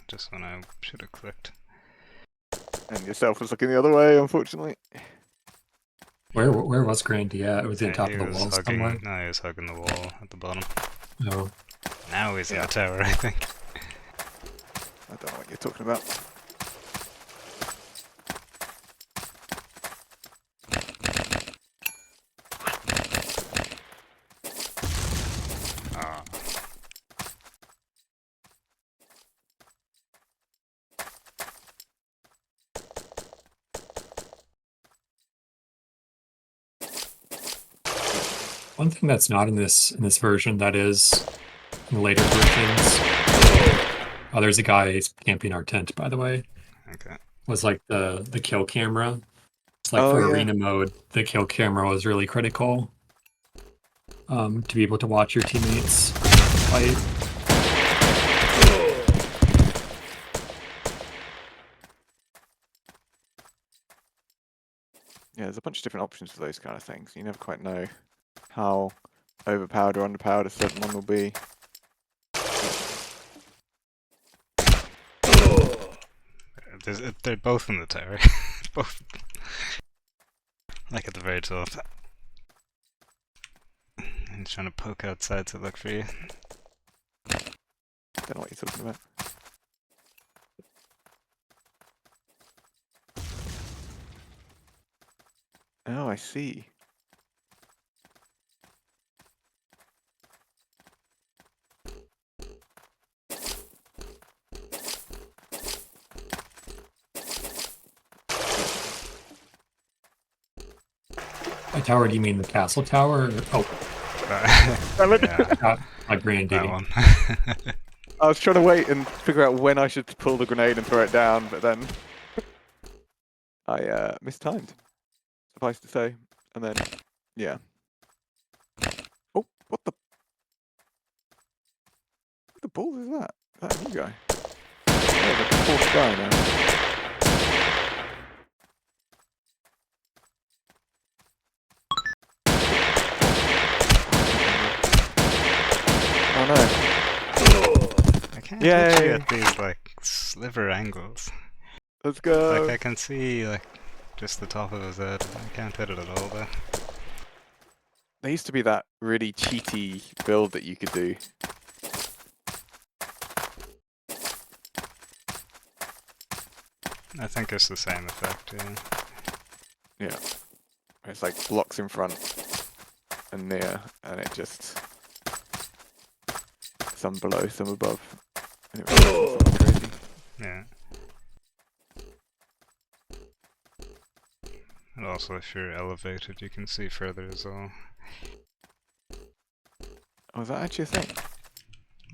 Just when I should have clicked. And yourself was looking the other way, unfortunately. Where was Grandy at? Was he on top He of the was wall hugging, somewhere? no, he was hugging the wall at the bottom. No. Now he's in the tower, I think. I don't know what you're talking about. One thing that's not in this version that is in the later versions. Oh, there's a guy camping our tent, by the way. Okay. Was like the kill camera. It's like Oh, for yeah. arena mode, the kill camera was really critical. To be able to watch your teammates fight. Yeah, there's a bunch of different options for those kind of things. You never quite know how overpowered or underpowered a certain one will be. They're both in the tower. Both. Like at the very top. He's trying to poke outside to look for you. Don't know what you're talking about. Oh, I see. By tower, do you mean the castle tower? Or, oh, Yeah, Grandy. that one. I was trying to wait and figure out when I should pull the grenade and throw it down, but then I mistimed, suffice to say. And then, yeah. Oh, what the balls is that? Is that a new guy? Oh, the fourth guy now. Oh no. I can't hit you Yay. at these like sliver angles. Let's go. Like I can see like just the top of his head. I can't hit it at all though. There used to be that really cheaty build that you could do. I think it's the same effect, yeah. Yeah. It's like blocks in front and near, and it just some below, some above. And it was something crazy. Yeah. And also if you're elevated you can see further as well. Oh, is that actually a thing?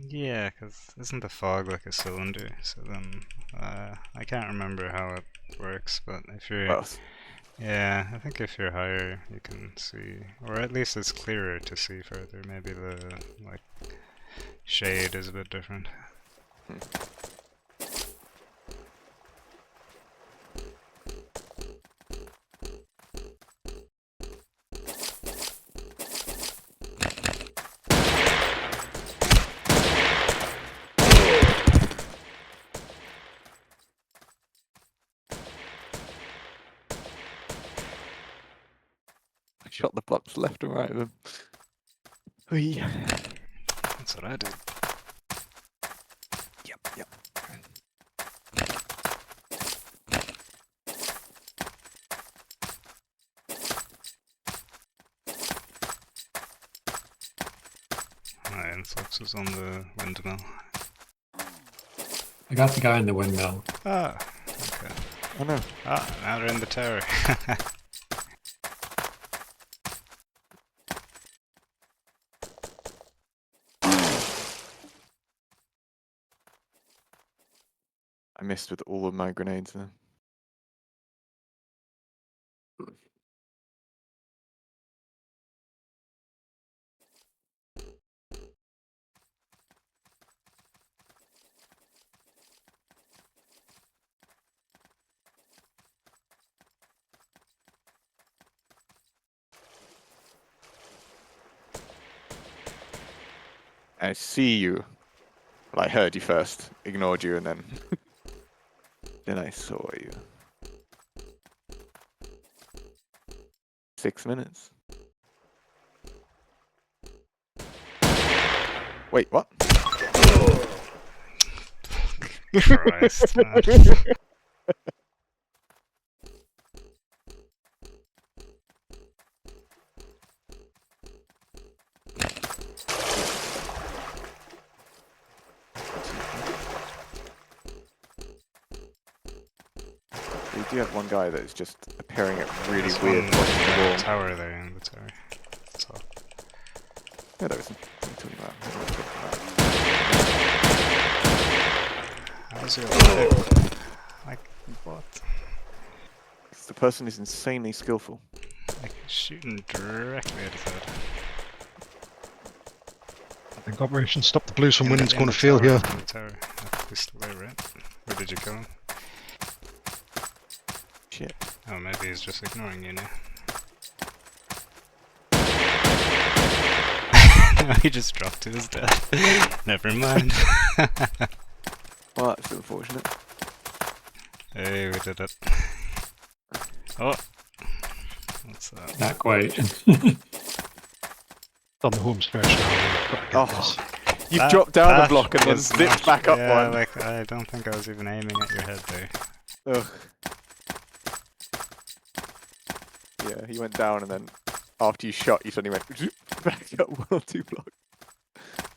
Yeah, because isn't the fog like a cylinder? So then, I can't remember how it works, but if you're... Well, Yeah, I think if you're higher you can see, or at least it's clearer to see further. Maybe the, like, shade is a bit different. I shot the blocks left and right of him. Whee. That's what I did. Yep. My Influx is on the windmill. I got the guy in the windmill. Ah, okay. Oh no. Ah, now they're in the tower. I missed with all of my grenades then. I see you. Well, I heard you first, ignored you, and then then I saw you. 6 minutes. Wait, what? Christ, man. We do have one guy that is just appearing at really There's weird one points in the wall. tower there in the tower. So, Yeah, there isn't. What are you talking about? How's your life? Like, what? Because the person is insanely skillful. Like, shooting directly at his head. I think Operation Stop the Blues from In the- Winning's in going the to fail tower, here. in the tower. He's still there, right? Or did you kill him? Shit. Oh, maybe he's just ignoring you now. No, he just dropped to his death. Never mind. Well, that's unfortunate. Hey, we did it. Oh! What's that? Not quite. On the home stretch now. We've got to get this. You've dropped down a block and then was zipped not- back up yeah, one. like, I don't think I was even aiming at your head there. Ugh. Yeah, he went down and then after you shot, you suddenly went zoop, back up 1 or 2 blocks.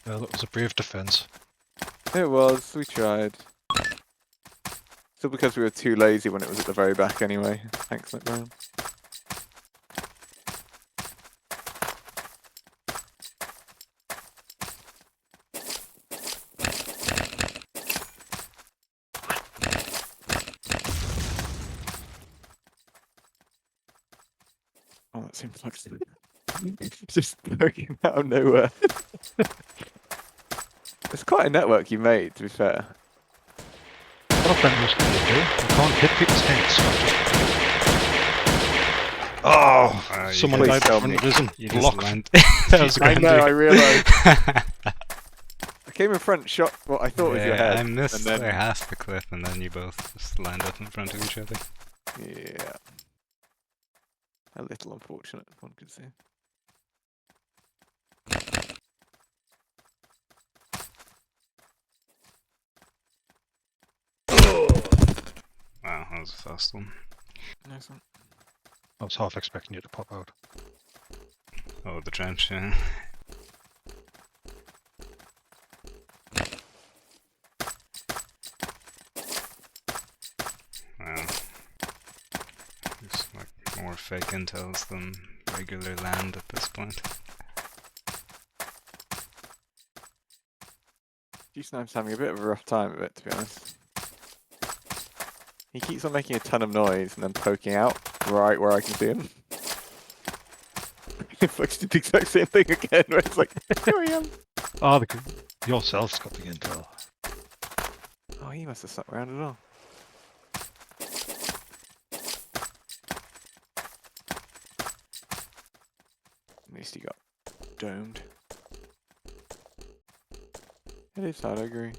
Well, that was a brave defence. It was, we tried. Still because we were too lazy when it was at the very back anyway. Thanks, McBrown. Oh, that seems like just poking out of nowhere. It's quite a network you made, to be fair. What I most people do, I can't hit people's heads, so I just... Oh! You Someone please died tell in front me. of us and You just blocked. land. That was I Grandy. know, I realised. I came in front, shot what I thought was your Yeah, head. I missed and then, like half the clip, and then you both just lined up in front of each other. Yeah. A little unfortunate, one could say. Wow, that was a fast one. Nice one. I was half expecting you to pop out. Oh, the trench, yeah. Wow. There's like more fake intels than regular land at this point. G-Snipe's having a bit of a rough time of it, to be honest. He keeps on making a ton of noise and then poking out right where I can see him. Influx did the exact same thing again, where it's like, here I am. Ah, yourself's got the intel. Oh, he must have stuck around as well. At least he got domed. It is hard, I agree.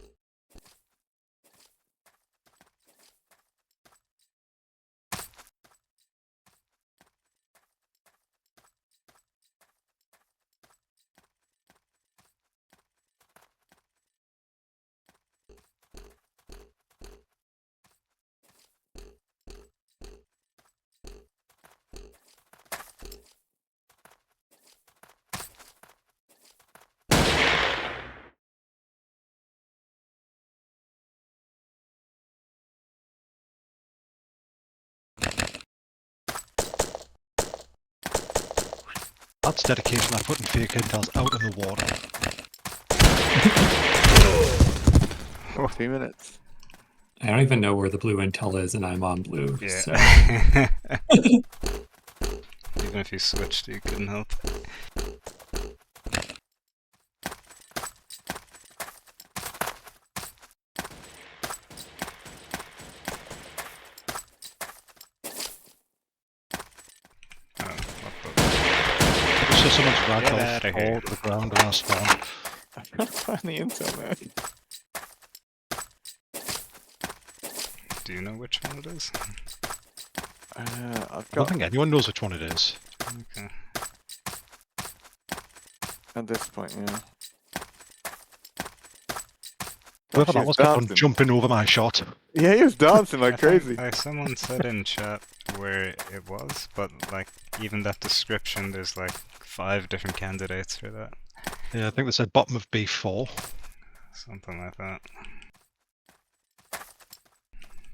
That's dedication I put in fake intels out in the water. Oh, 2 minutes. I don't even know where the blue intel is, and I'm on blue. Yeah. So. Even if you switched, you couldn't help. Oh, what the... So someone's Get ragdoll outta here. fall to the ground and I spawned. I can't find the intel, man. Do you know which one it is? I've I don't got, think anyone knows which one it is. Okay. at this point, yeah. Whoever Actually, that it's was kept on dancing. jumping over my shot. Yeah, he was dancing like I think, crazy. like someone said in chat where it was, but like even that description, there's like 5 different candidates for that. Yeah, I think they said bottom of B4. Something like that.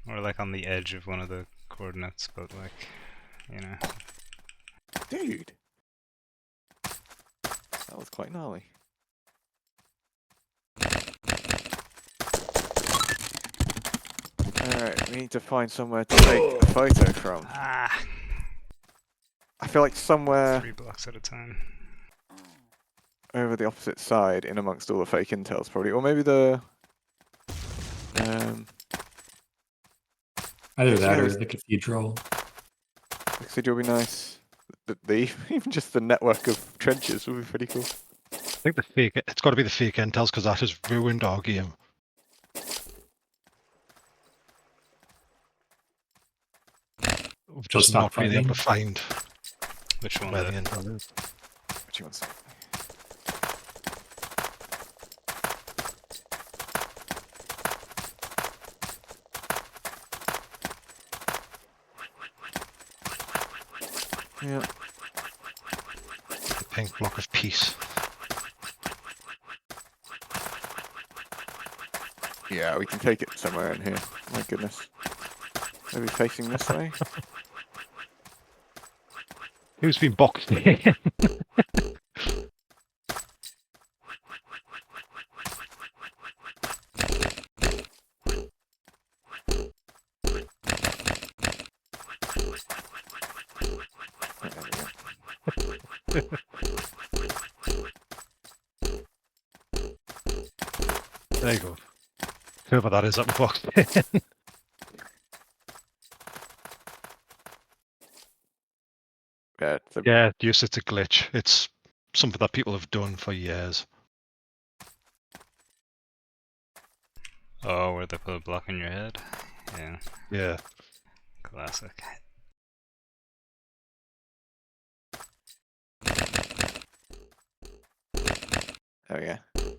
Or like on the edge of one of the coordinates, but like, you know. Dude. That was quite gnarly. Alright, we need to find somewhere to take a photo from. Ah, I feel like somewhere 3 blocks at a time. over the opposite side, in amongst all the fake intels, probably, or maybe the. Either that yeah, or the cathedral. The cathedral would be nice. Even just the network of trenches would be pretty cool. I think the fake. It's got to be the fake intels because that has ruined our game. We've Just just not not been able to fighting. find Which one? where the intel is. What you want to say? Yeah. The pink block of peace. Yeah, we can take it somewhere in here. My goodness. Maybe facing this way? Who's been boxed in? There you go. Whoever that is up the box. Yeah, Yeah, it's a glitch. It's something that people have done for years. Oh, where they put a block in your head? Yeah, Yeah. classic. Oh yeah. Okay,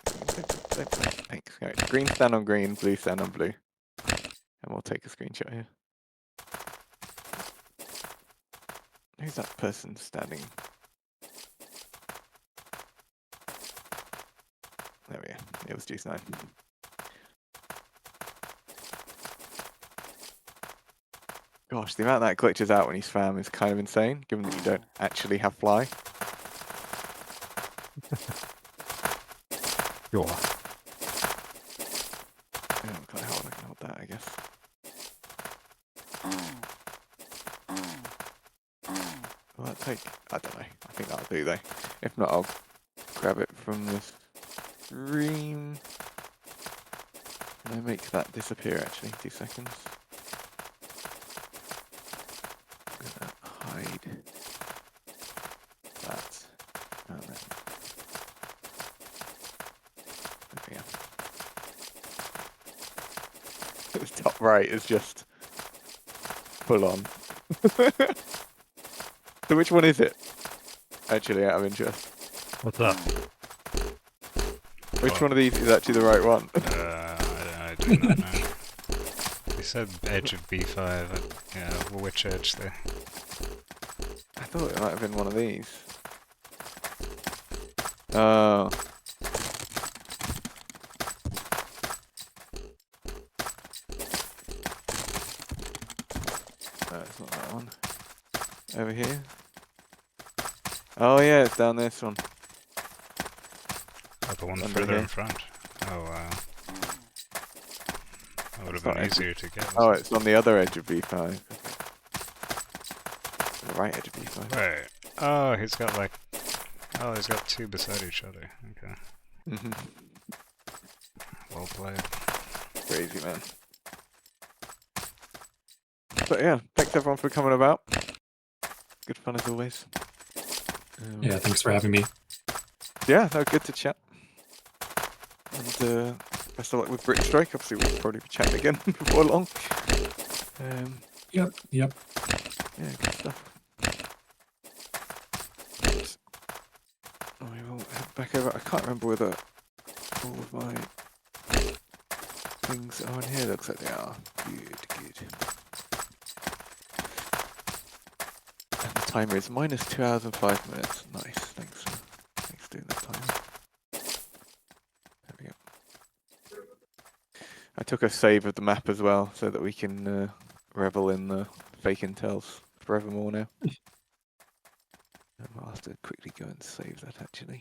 don't pink. Right. Green stand on green, blue stand on blue. And we'll take a screenshot here. Who's that person standing? There we go. It was Juice 9. Gosh, the amount that glitches out when you spam is kind of insane, given that you don't actually have fly. Sure. Oh, God, how I can hold that, I guess. Will that take? I don't know. I think that'll do though. If not, I'll grab it from the stream. Can I make that disappear actually? 2 seconds. Hide that. And then. There we go. The top right is just full on. So which one is it? Actually, out of interest. What's that? Which one of these is actually the right one? I do not know. They said edge of B5. Yeah, which edge there? I thought it might have been one of these. Oh. No, it's not that one. Over here. Oh yeah, it's down this one. Oh, the one Under further here. in front. Oh wow. That would have not been edge of- easier to get. Oh, it's on the other edge of B5. The right edge of B5. Right. Oh, he's got like. Oh, he's got 2 beside each other. Okay. Mhm. Well played. Crazy, man. But yeah, thanks everyone for coming about. Good fun as always. Yeah, thanks for having me. Yeah, no, good to chat. And best of luck with Brick Strike. Obviously, we'll probably be chatting again before long. Yep. Yeah, good stuff. I will head back over. I can't remember whether all of my things are in here. Looks like they are. Good. And the timer is minus 2 hours and 5 minutes. Nice. Thanks for doing that timer. There we go. I took a save of the map as well, so that we can revel in the fake intels forevermore now. I'll have to quickly go and save that actually.